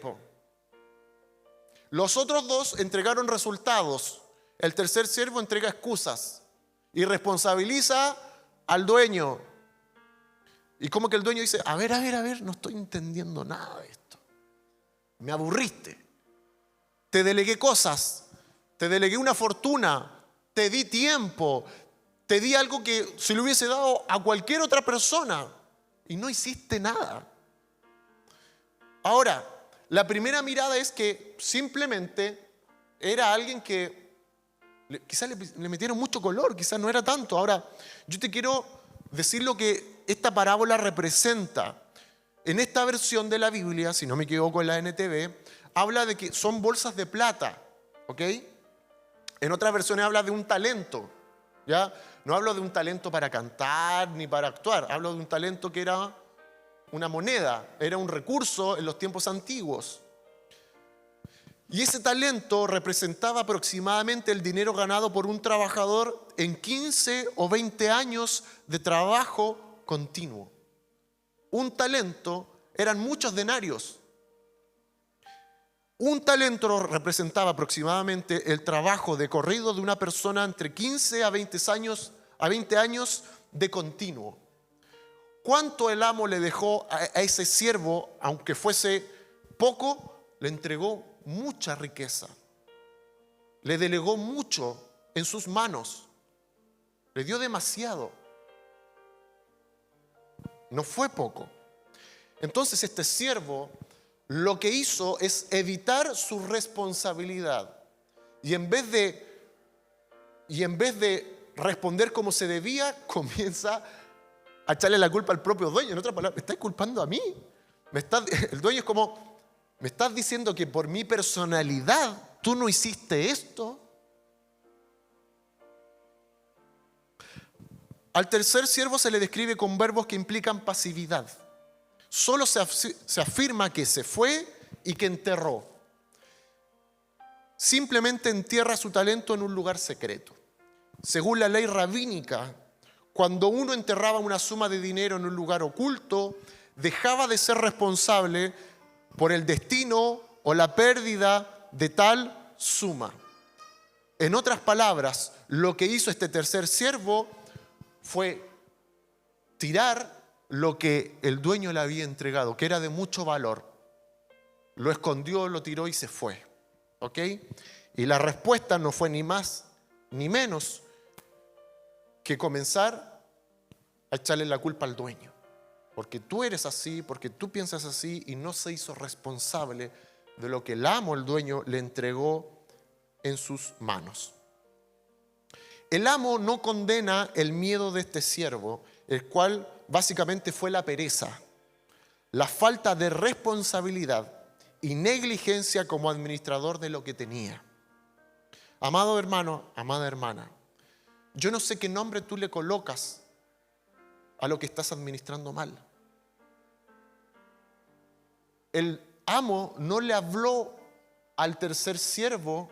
los otros dos entregaron resultados, el tercer siervo entrega excusas y responsabiliza al dueño. Y como que el dueño dice, a ver, no estoy entendiendo nada de esto. Me aburriste. Te delegué cosas, te delegué una fortuna, te di tiempo, te di algo que se le hubiese dado a cualquier otra persona y no hiciste nada. Ahora, la primera mirada es que simplemente era alguien que quizás le metieron mucho color, quizás no era tanto. Ahora, yo te quiero decir lo que esta parábola representa. En esta versión de la Biblia, si no me equivoco en la NTV, habla de que son bolsas de plata, ¿ok? En otras versiones habla de un talento, ¿ya? No hablo de un talento para cantar ni para actuar, hablo de un talento que era una moneda, era un recurso en los tiempos antiguos. Y ese talento representaba aproximadamente el dinero ganado por un trabajador en 15 o 20 años de trabajo continuo. Un talento eran muchos denarios. Un talento representaba aproximadamente el trabajo de corrido de una persona entre 15 a 20 años de continuo. ¿Cuánto el amo le dejó a ese siervo, aunque fuese poco? Le entregó mucha riqueza. Le delegó mucho en sus manos. Le dio demasiado. No fue poco. Entonces este siervo lo que hizo es evitar su responsabilidad. Y en vez de responder como se debía, comienza a echarle la culpa al propio dueño. En otras palabras, ¿me estás culpando a mí? El dueño es como, ¿me estás diciendo que por mi personalidad tú no hiciste esto? Al tercer siervo se le describe con verbos que implican pasividad. Solo se afirma que se fue y que enterró. Simplemente entierra su talento en un lugar secreto. Según la ley rabínica, cuando uno enterraba una suma de dinero en un lugar oculto, dejaba de ser responsable por el destino o la pérdida de tal suma. En otras palabras, lo que hizo este tercer siervo fue tirar lo que el dueño le había entregado, que era de mucho valor. Lo escondió, lo tiró y se fue. ¿Ok? Y la respuesta no fue ni más ni menos que comenzar a echarle la culpa al dueño. Porque tú eres así, porque tú piensas así, y no se hizo responsable de lo que el amo, el dueño, le entregó en sus manos. El amo no condena el miedo de este siervo, el cual básicamente fue la pereza, la falta de responsabilidad y negligencia como administrador de lo que tenía. Amado hermano, amada hermana, yo no sé qué nombre tú le colocas a lo que estás administrando mal. El amo no le habló al tercer siervo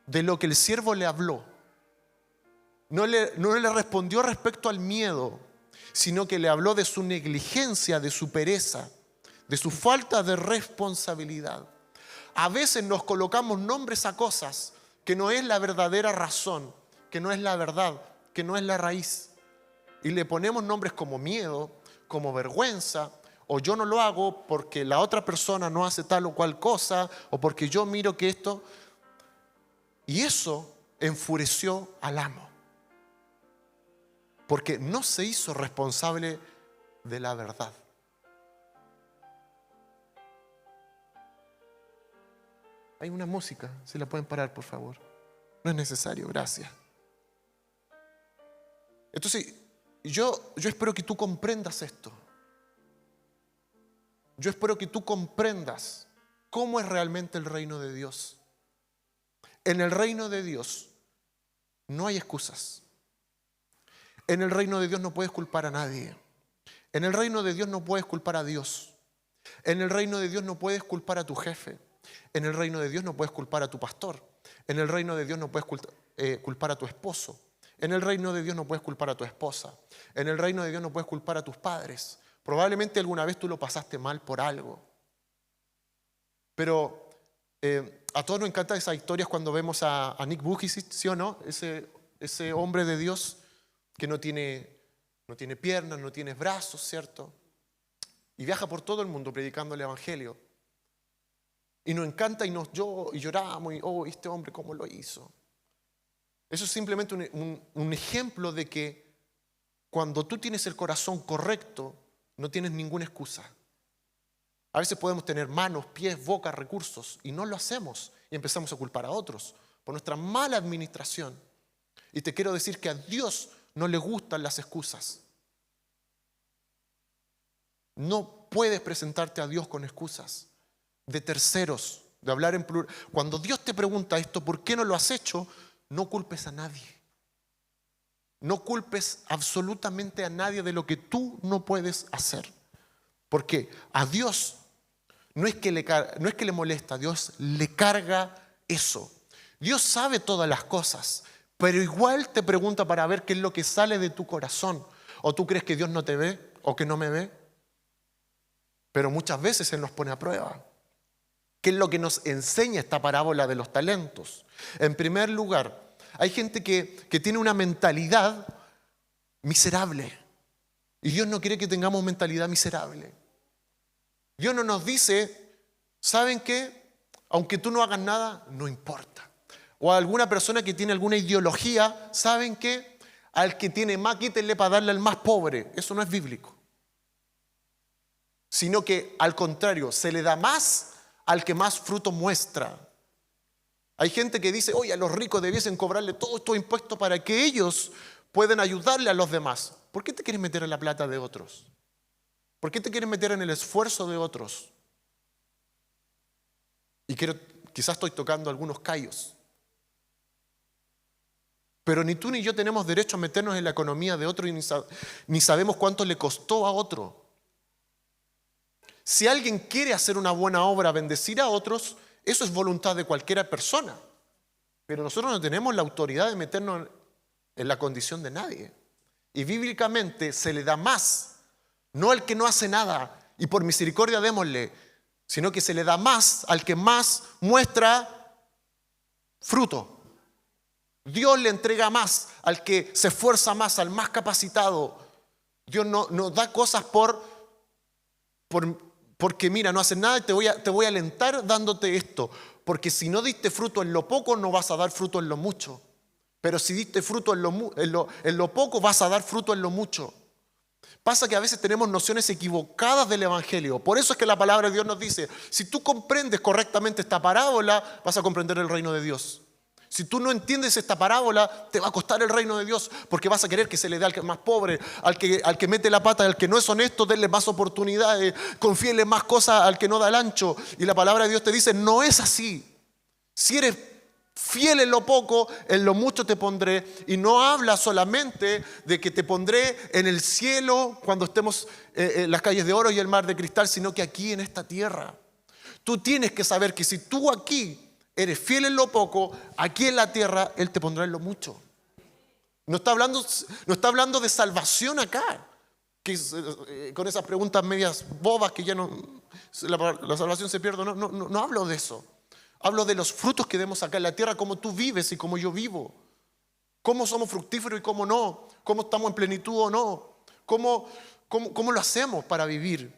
de lo que el siervo le habló. No le respondió respecto al miedo, sino que le habló de su negligencia, de su pereza. de su falta de responsabilidad. A veces nos colocamos nombres a cosas que no es la verdadera razón, que no es la verdad, que no es la raíz. Y le ponemos nombres como miedo, como vergüenza, o yo no lo hago porque la otra persona no hace tal o cual cosa, o porque yo miro que esto. Y eso enfureció al amo, porque no se hizo responsable de la verdad. Hay una música, si la pueden parar, por favor. No es necesario, gracias. Entonces, yo espero que tú comprendas esto. Yo espero que tú comprendas cómo es realmente el reino de Dios. En el reino de Dios no hay excusas. En el reino de Dios no puedes culpar a nadie. En el reino de Dios no puedes culpar a Dios. En el reino de Dios no puedes culpar a tu jefe. En el reino de Dios no puedes culpar a tu pastor. En el reino de Dios no puedes culpar a tu esposo. En el reino de Dios no puedes culpar a tu esposa. En el reino de Dios no puedes culpar a tus padres. Probablemente alguna vez tú lo pasaste mal por algo. Pero a todos nos encantan esas historias cuando vemos a Nick Vujicic, ¿sí o no? Ese hombre de Dios que no tiene piernas, no tiene brazos, ¿cierto? Y viaja por todo el mundo predicando el evangelio. Y nos encanta y lloramos y este hombre cómo lo hizo. Eso es simplemente un ejemplo de que cuando tú tienes el corazón correcto, no tienes ninguna excusa. A veces podemos tener manos, pies, boca, recursos y no lo hacemos y empezamos a culpar a otros por nuestra mala administración. Y te quiero decir que a Dios no le gustan las excusas. No puedes presentarte a Dios con excusas de terceros, de hablar en plural. Cuando Dios te pregunta esto, ¿por qué no lo has hecho? No culpes a nadie. No culpes absolutamente a nadie de lo que tú no puedes hacer. Porque a Dios no es que le molesta, a Dios le carga eso. Dios sabe todas las cosas, pero igual te pregunta para ver qué es lo que sale de tu corazón. ¿O tú crees que Dios no te ve o que no me ve? Pero muchas veces Él nos pone a prueba. ¿Qué es lo que nos enseña esta parábola de los talentos? En primer lugar, hay gente que tiene una mentalidad miserable. Y Dios no quiere que tengamos mentalidad miserable. Dios no nos dice, ¿saben qué? Aunque tú no hagas nada, no importa. O a alguna persona que tiene alguna ideología, ¿saben qué? Al que tiene más, quítenle para darle al más pobre. Eso no es bíblico. Sino que al contrario, se le da más al que más fruto muestra. Hay gente que dice, oye, a los ricos debiesen cobrarle todos estos impuestos para que ellos puedan ayudarle a los demás. ¿Por qué te quieres meter en la plata de otros? ¿Por qué te quieres meter en el esfuerzo de otros? Y quizás estoy tocando algunos callos. Pero ni tú ni yo tenemos derecho a meternos en la economía de otro y ni sabemos cuánto le costó a otro. Si alguien quiere hacer una buena obra, bendecir a otros, eso es voluntad de cualquier persona. Pero nosotros no tenemos la autoridad de meternos en la condición de nadie. Y bíblicamente se le da más, no al que no hace nada, y por misericordia démosle, sino que se le da más al que más muestra fruto. Dios le entrega más al que se esfuerza más, al más capacitado. Dios no da cosas porque mira, no haces nada y te voy a alentar dándote esto. Porque si no diste fruto en lo poco, no vas a dar fruto en lo mucho. Pero si diste fruto en lo poco, vas a dar fruto en lo mucho. Pasa que a veces tenemos nociones equivocadas del Evangelio. Por eso es que la palabra de Dios nos dice, si tú comprendes correctamente esta parábola, vas a comprender el reino de Dios. Si tú no entiendes esta parábola, te va a costar el reino de Dios, porque vas a querer que se le dé al que es más pobre, al que mete la pata, al que no es honesto, denle más oportunidades, confíenle más cosas al que no da el ancho. Y la palabra de Dios te dice, no es así. Si eres fiel en lo poco, en lo mucho te pondré. Y no habla solamente de que te pondré en el cielo cuando estemos en las calles de oro y el mar de cristal, sino que aquí en esta tierra. Tú tienes que saber que si tú aquí eres fiel en lo poco, aquí en la tierra Él te pondrá en lo mucho. No está hablando de salvación acá. con esas preguntas medias bobas que ya no, la salvación se pierde. No hablo de eso. Hablo de los frutos que demos acá en la tierra, cómo tú vives y cómo yo vivo. Cómo somos fructíferos y cómo no. Cómo estamos en plenitud o no. Cómo lo hacemos para vivir.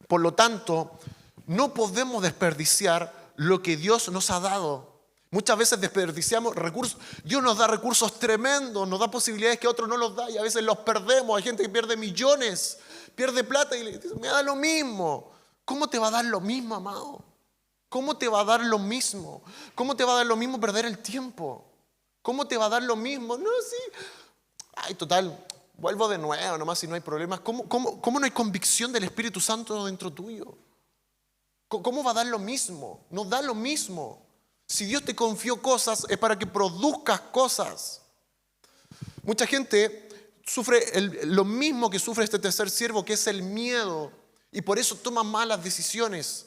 Por lo tanto, no podemos desperdiciar lo que Dios nos ha dado. Muchas veces desperdiciamos recursos. Dios nos da recursos tremendos, nos da posibilidades que otros no los da y a veces los perdemos. Hay gente que pierde millones, pierde plata y le dice, me da lo mismo. ¿Cómo te va a dar lo mismo, amado? ¿Cómo te va a dar lo mismo? ¿Cómo te va a dar lo mismo perder el tiempo? ¿Cómo te va a dar lo mismo? No, sí. Ay, total, vuelvo de nuevo nomás si no hay problemas. ¿Cómo no hay convicción del Espíritu Santo dentro tuyo? ¿Cómo va a dar lo mismo? No da lo mismo. Si Dios te confió cosas, es para que produzcas cosas. Mucha gente sufre lo mismo que sufre este tercer siervo, que es el miedo. Y por eso toma malas decisiones.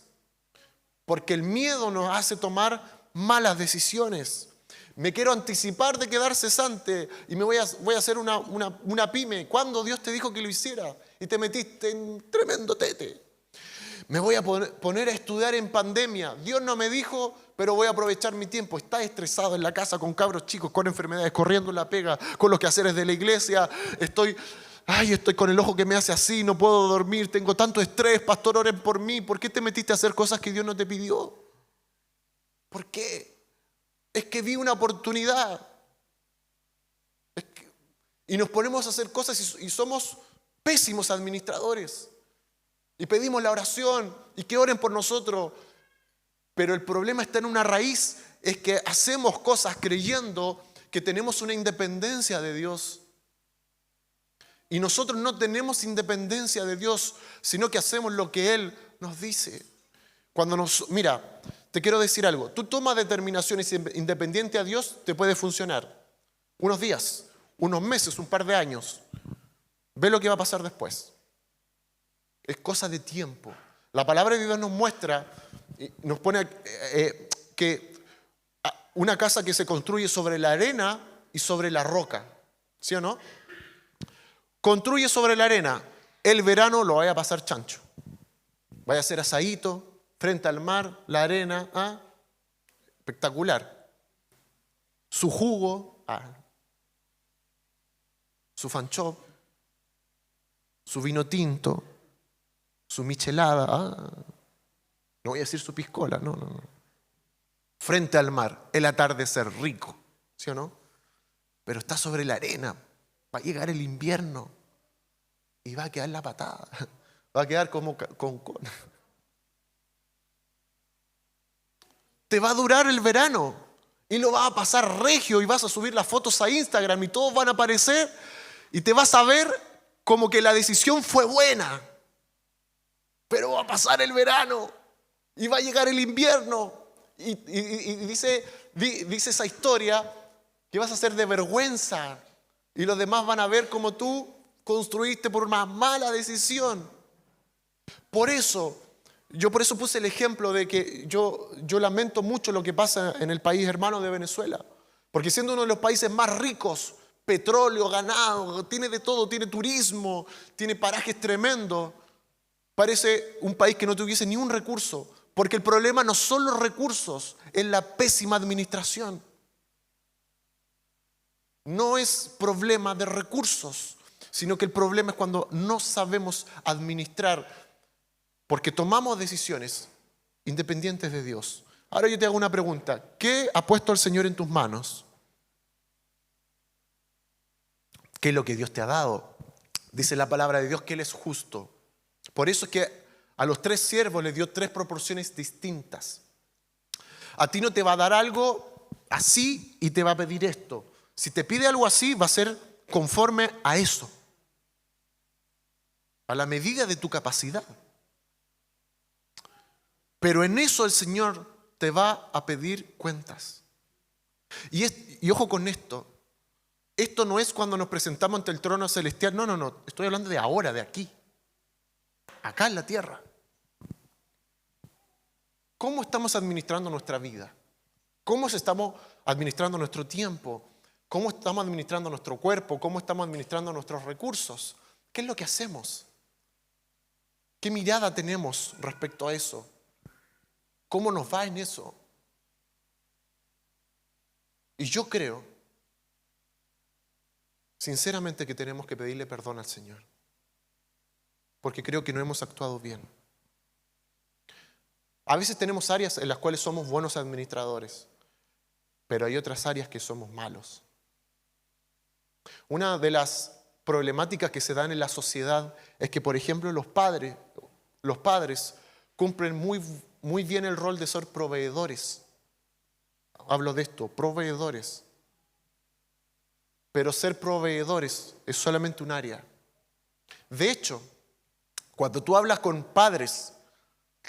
Porque el miedo nos hace tomar malas decisiones. Me quiero anticipar de quedar cesante y me voy a hacer una pyme. ¿Cuándo Dios te dijo que lo hiciera? Y te metiste en tremendo tete. Me voy a poner a estudiar en pandemia. Dios no me dijo, pero voy a aprovechar mi tiempo. Estás estresado en la casa con cabros chicos, con enfermedades, corriendo en la pega, con los quehaceres de la iglesia. Estoy con el ojo que me hace así, no puedo dormir, tengo tanto estrés. Pastor, oren por mí. ¿Por qué te metiste a hacer cosas que Dios no te pidió? ¿Por qué? Es que vi una oportunidad. Y nos ponemos a hacer cosas y somos pésimos administradores. Y pedimos la oración y que oren por nosotros. Pero el problema está en una raíz, es que hacemos cosas creyendo que tenemos una independencia de Dios. Y nosotros no tenemos independencia de Dios, sino que hacemos lo que Él nos dice. Mira, te quiero decir algo. Tú tomas determinaciones independiente a Dios, te puede funcionar. Unos días, unos meses, un par de años. Ve lo que va a pasar después. Es cosa de tiempo. La palabra de Dios nos muestra, nos pone que una casa que se construye sobre la arena y sobre la roca. ¿Sí o no? Construye sobre la arena. El verano lo vaya a pasar chancho. Vaya a hacer asadito, frente al mar, la arena. Espectacular. Su jugo, su fanchop, su vino tinto, su michelada, no voy a decir su piscola, no. Frente al mar, el atardecer rico, ¿sí o no? Pero está sobre la arena, va a llegar el invierno y va a quedar la patada, va a quedar como con. Te va a durar el verano y lo vas a pasar regio y vas a subir las fotos a Instagram y todos van a aparecer y te vas a ver como que la decisión fue buena. Pero va a pasar el verano y va a llegar el invierno. Y dice esa historia que vas a ser de vergüenza. Y los demás van a ver cómo tú construiste por una mala decisión. Por eso puse el ejemplo de que yo lamento mucho lo que pasa en el país hermano de Venezuela. Porque siendo uno de los países más ricos, petróleo, ganado, tiene de todo, tiene turismo, tiene parajes tremendos. Parece un país que no tuviese ni un recurso, porque el problema no son los recursos, es la pésima administración. No es problema de recursos, sino que el problema es cuando no sabemos administrar, porque tomamos decisiones independientes de Dios. Ahora yo te hago una pregunta. ¿Qué ha puesto el Señor en tus manos? ¿Qué es lo que Dios te ha dado? Dice la palabra de Dios que Él es justo. Por eso es que a los 3 siervos les dio 3 proporciones distintas. A ti no te va a dar algo así y te va a pedir esto. Si te pide algo así, va a ser conforme a eso, a la medida de tu capacidad. Pero en eso el Señor te va a pedir cuentas. Y ojo con esto. Esto no es cuando nos presentamos ante el trono celestial. No. Estoy hablando de ahora, de aquí. Acá en la tierra. ¿Cómo estamos administrando nuestra vida? ¿Cómo estamos administrando nuestro tiempo? ¿Cómo estamos administrando nuestro cuerpo? ¿Cómo estamos administrando nuestros recursos? ¿Qué es lo que hacemos? ¿Qué mirada tenemos respecto a eso? ¿Cómo nos va en eso? Y yo creo, sinceramente, que tenemos que pedirle perdón al Señor, porque creo que no hemos actuado bien. A veces tenemos áreas en las cuales somos buenos administradores, pero hay otras áreas que somos malos. Una de las problemáticas que se dan en la sociedad es que, por ejemplo, los padres cumplen muy bien el rol de ser proveedores. Hablo de esto, proveedores. Pero ser proveedores es solamente un área. De hecho, cuando tú hablas con padres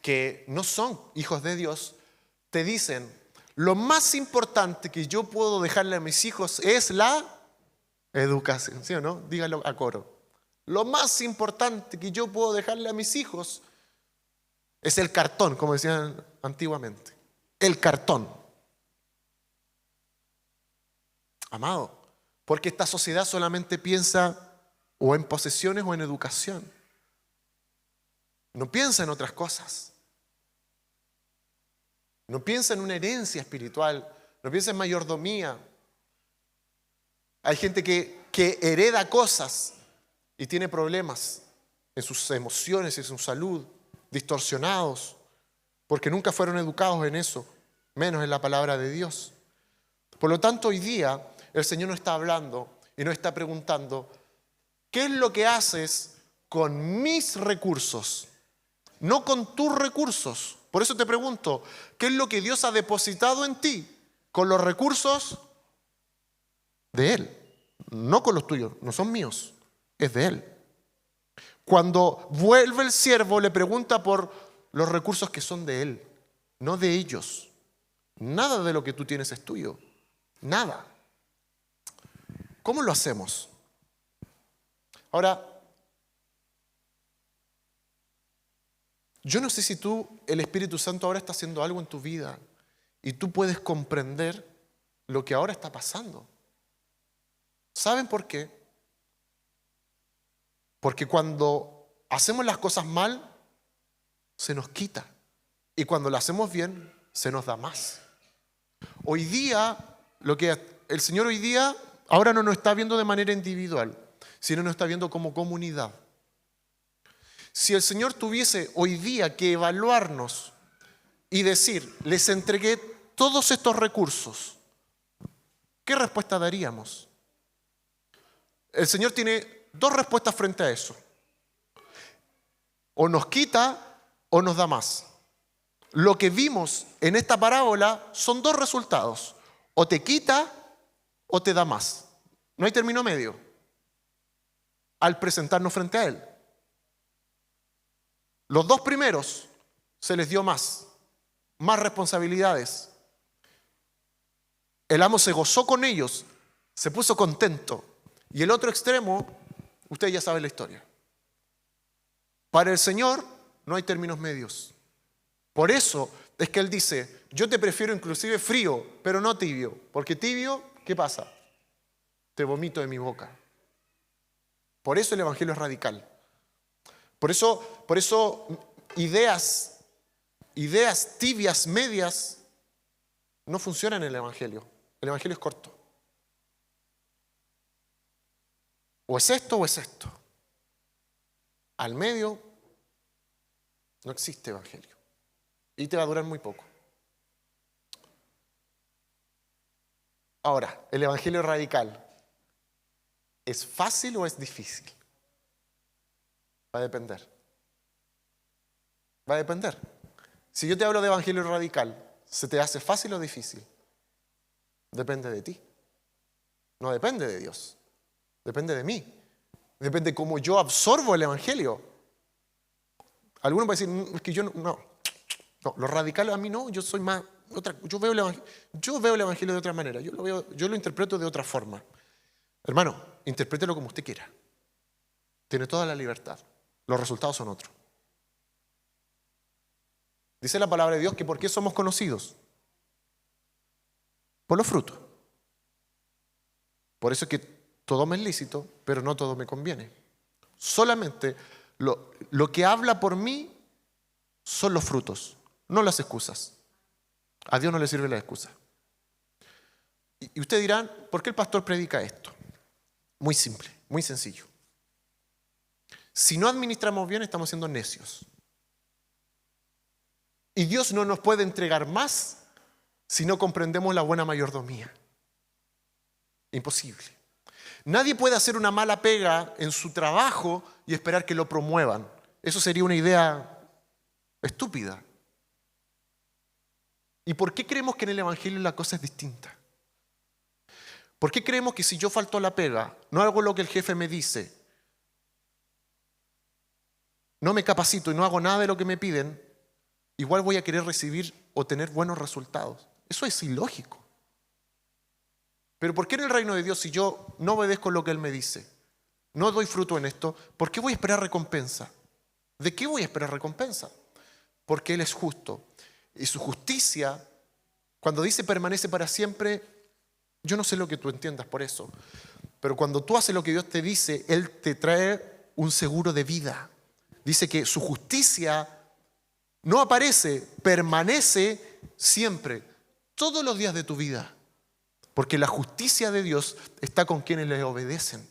que no son hijos de Dios, te dicen, lo más importante que yo puedo dejarle a mis hijos es la educación, ¿sí o no? Dígalo a coro. Lo más importante que yo puedo dejarle a mis hijos es el cartón, como decían antiguamente. El cartón. Amado, porque esta sociedad solamente piensa o en posesiones o en educación. No piensa en otras cosas. No piensa en una herencia espiritual. No piensa en mayordomía. Hay gente que hereda cosas y tiene problemas en sus emociones y en su salud, distorsionados, porque nunca fueron educados en eso, menos en la palabra de Dios. Por lo tanto, hoy día el Señor nos está hablando y nos está preguntando, ¿qué es lo que haces con mis recursos? No con tus recursos. Por eso te pregunto, ¿qué es lo que Dios ha depositado en ti con los recursos de Él? No con los tuyos, no son míos, es de Él. Cuando vuelve el siervo le pregunta por los recursos que son de Él, no de ellos. Nada de lo que tú tienes es tuyo, nada. ¿Cómo lo hacemos? Ahora, yo no sé si el Espíritu Santo ahora está haciendo algo en tu vida y tú puedes comprender lo que ahora está pasando. ¿Saben por qué? Porque cuando hacemos las cosas mal, se nos quita. Y cuando lo hacemos bien, se nos da más. Hoy día, lo que el Señor hoy día, ahora no nos está viendo de manera individual, sino nos está viendo como comunidad. Si el Señor tuviese hoy día que evaluarnos y decir, les entregué todos estos recursos, ¿qué respuesta daríamos? El Señor tiene dos respuestas frente a eso. O nos quita o nos da más. Lo que vimos en esta parábola son dos resultados. O te quita o te da más. No hay término medio al presentarnos frente a Él. Los dos primeros se les dio más responsabilidades. El amo se gozó con ellos, se puso contento. Y el otro extremo, ustedes ya saben la historia. Para el Señor no hay términos medios. Por eso es que Él dice, yo te prefiero inclusive frío, pero no tibio. Porque tibio, ¿qué pasa? Te vomito de mi boca. Por eso el Evangelio es radical. Por eso ideas tibias, medias, no funcionan en el Evangelio. El Evangelio es corto. O es esto o es esto. Al medio no existe Evangelio. Y te va a durar muy poco. Ahora, el Evangelio radical, ¿es fácil o es difícil? Va a depender. Va a depender. Si yo te hablo de Evangelio radical, ¿se te hace fácil o difícil? Depende de ti. No depende de Dios. Depende de mí. Depende de cómo yo absorbo el Evangelio. Alguno va a decir, es que yo no, lo radical a mí no, yo soy más, yo veo el Evangelio de otra manera, yo lo interpreto de otra forma. Hermano, interprételo como usted quiera. Tiene toda la libertad. Los resultados son otros. Dice la palabra de Dios que ¿por qué somos conocidos? Por los frutos. Por eso es que todo me es lícito, pero no todo me conviene. Solamente lo que habla por mí son los frutos, no las excusas. A Dios no le sirve la excusa. Y ustedes dirán, ¿por qué el pastor predica esto? Muy simple, muy sencillo. Si no administramos bien, estamos siendo necios. Y Dios no nos puede entregar más si no comprendemos la buena mayordomía. Imposible. Nadie puede hacer una mala pega en su trabajo y esperar que lo promuevan. Eso sería una idea estúpida. ¿Y por qué creemos que en el Evangelio la cosa es distinta? ¿Por qué creemos que si yo falto a la pega, no hago lo que el jefe me dice, no me capacito y no hago nada de lo que me piden, igual voy a querer recibir o tener buenos resultados? Eso es ilógico. Pero ¿por qué en el reino de Dios, si yo no obedezco lo que Él me dice, no doy fruto en esto, ¿por qué voy a esperar recompensa? ¿De qué voy a esperar recompensa? Porque Él es justo. Y su justicia, cuando dice permanece para siempre, yo no sé lo que tú entiendas por eso, pero cuando tú haces lo que Dios te dice, Él te trae un seguro de vida. Dice que su justicia no aparece, permanece siempre, todos los días de tu vida. Porque la justicia de Dios está con quienes le obedecen.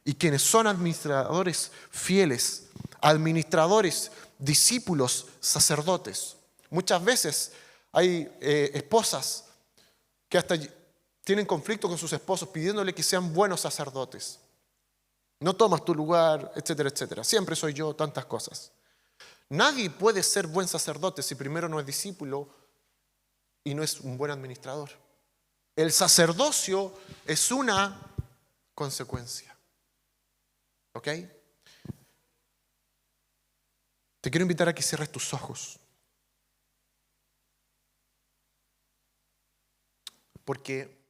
Y quienes son administradores fieles, administradores, discípulos, sacerdotes. Muchas veces hay esposas que hasta tienen conflicto con sus esposos pidiéndole que sean buenos sacerdotes. No tomas tu lugar, etcétera, etcétera. Siempre soy yo, tantas cosas. Nadie puede ser buen sacerdote si primero no es discípulo y no es un buen administrador. El sacerdocio es una consecuencia. ¿Ok? Te quiero invitar a que cierres tus ojos. Porque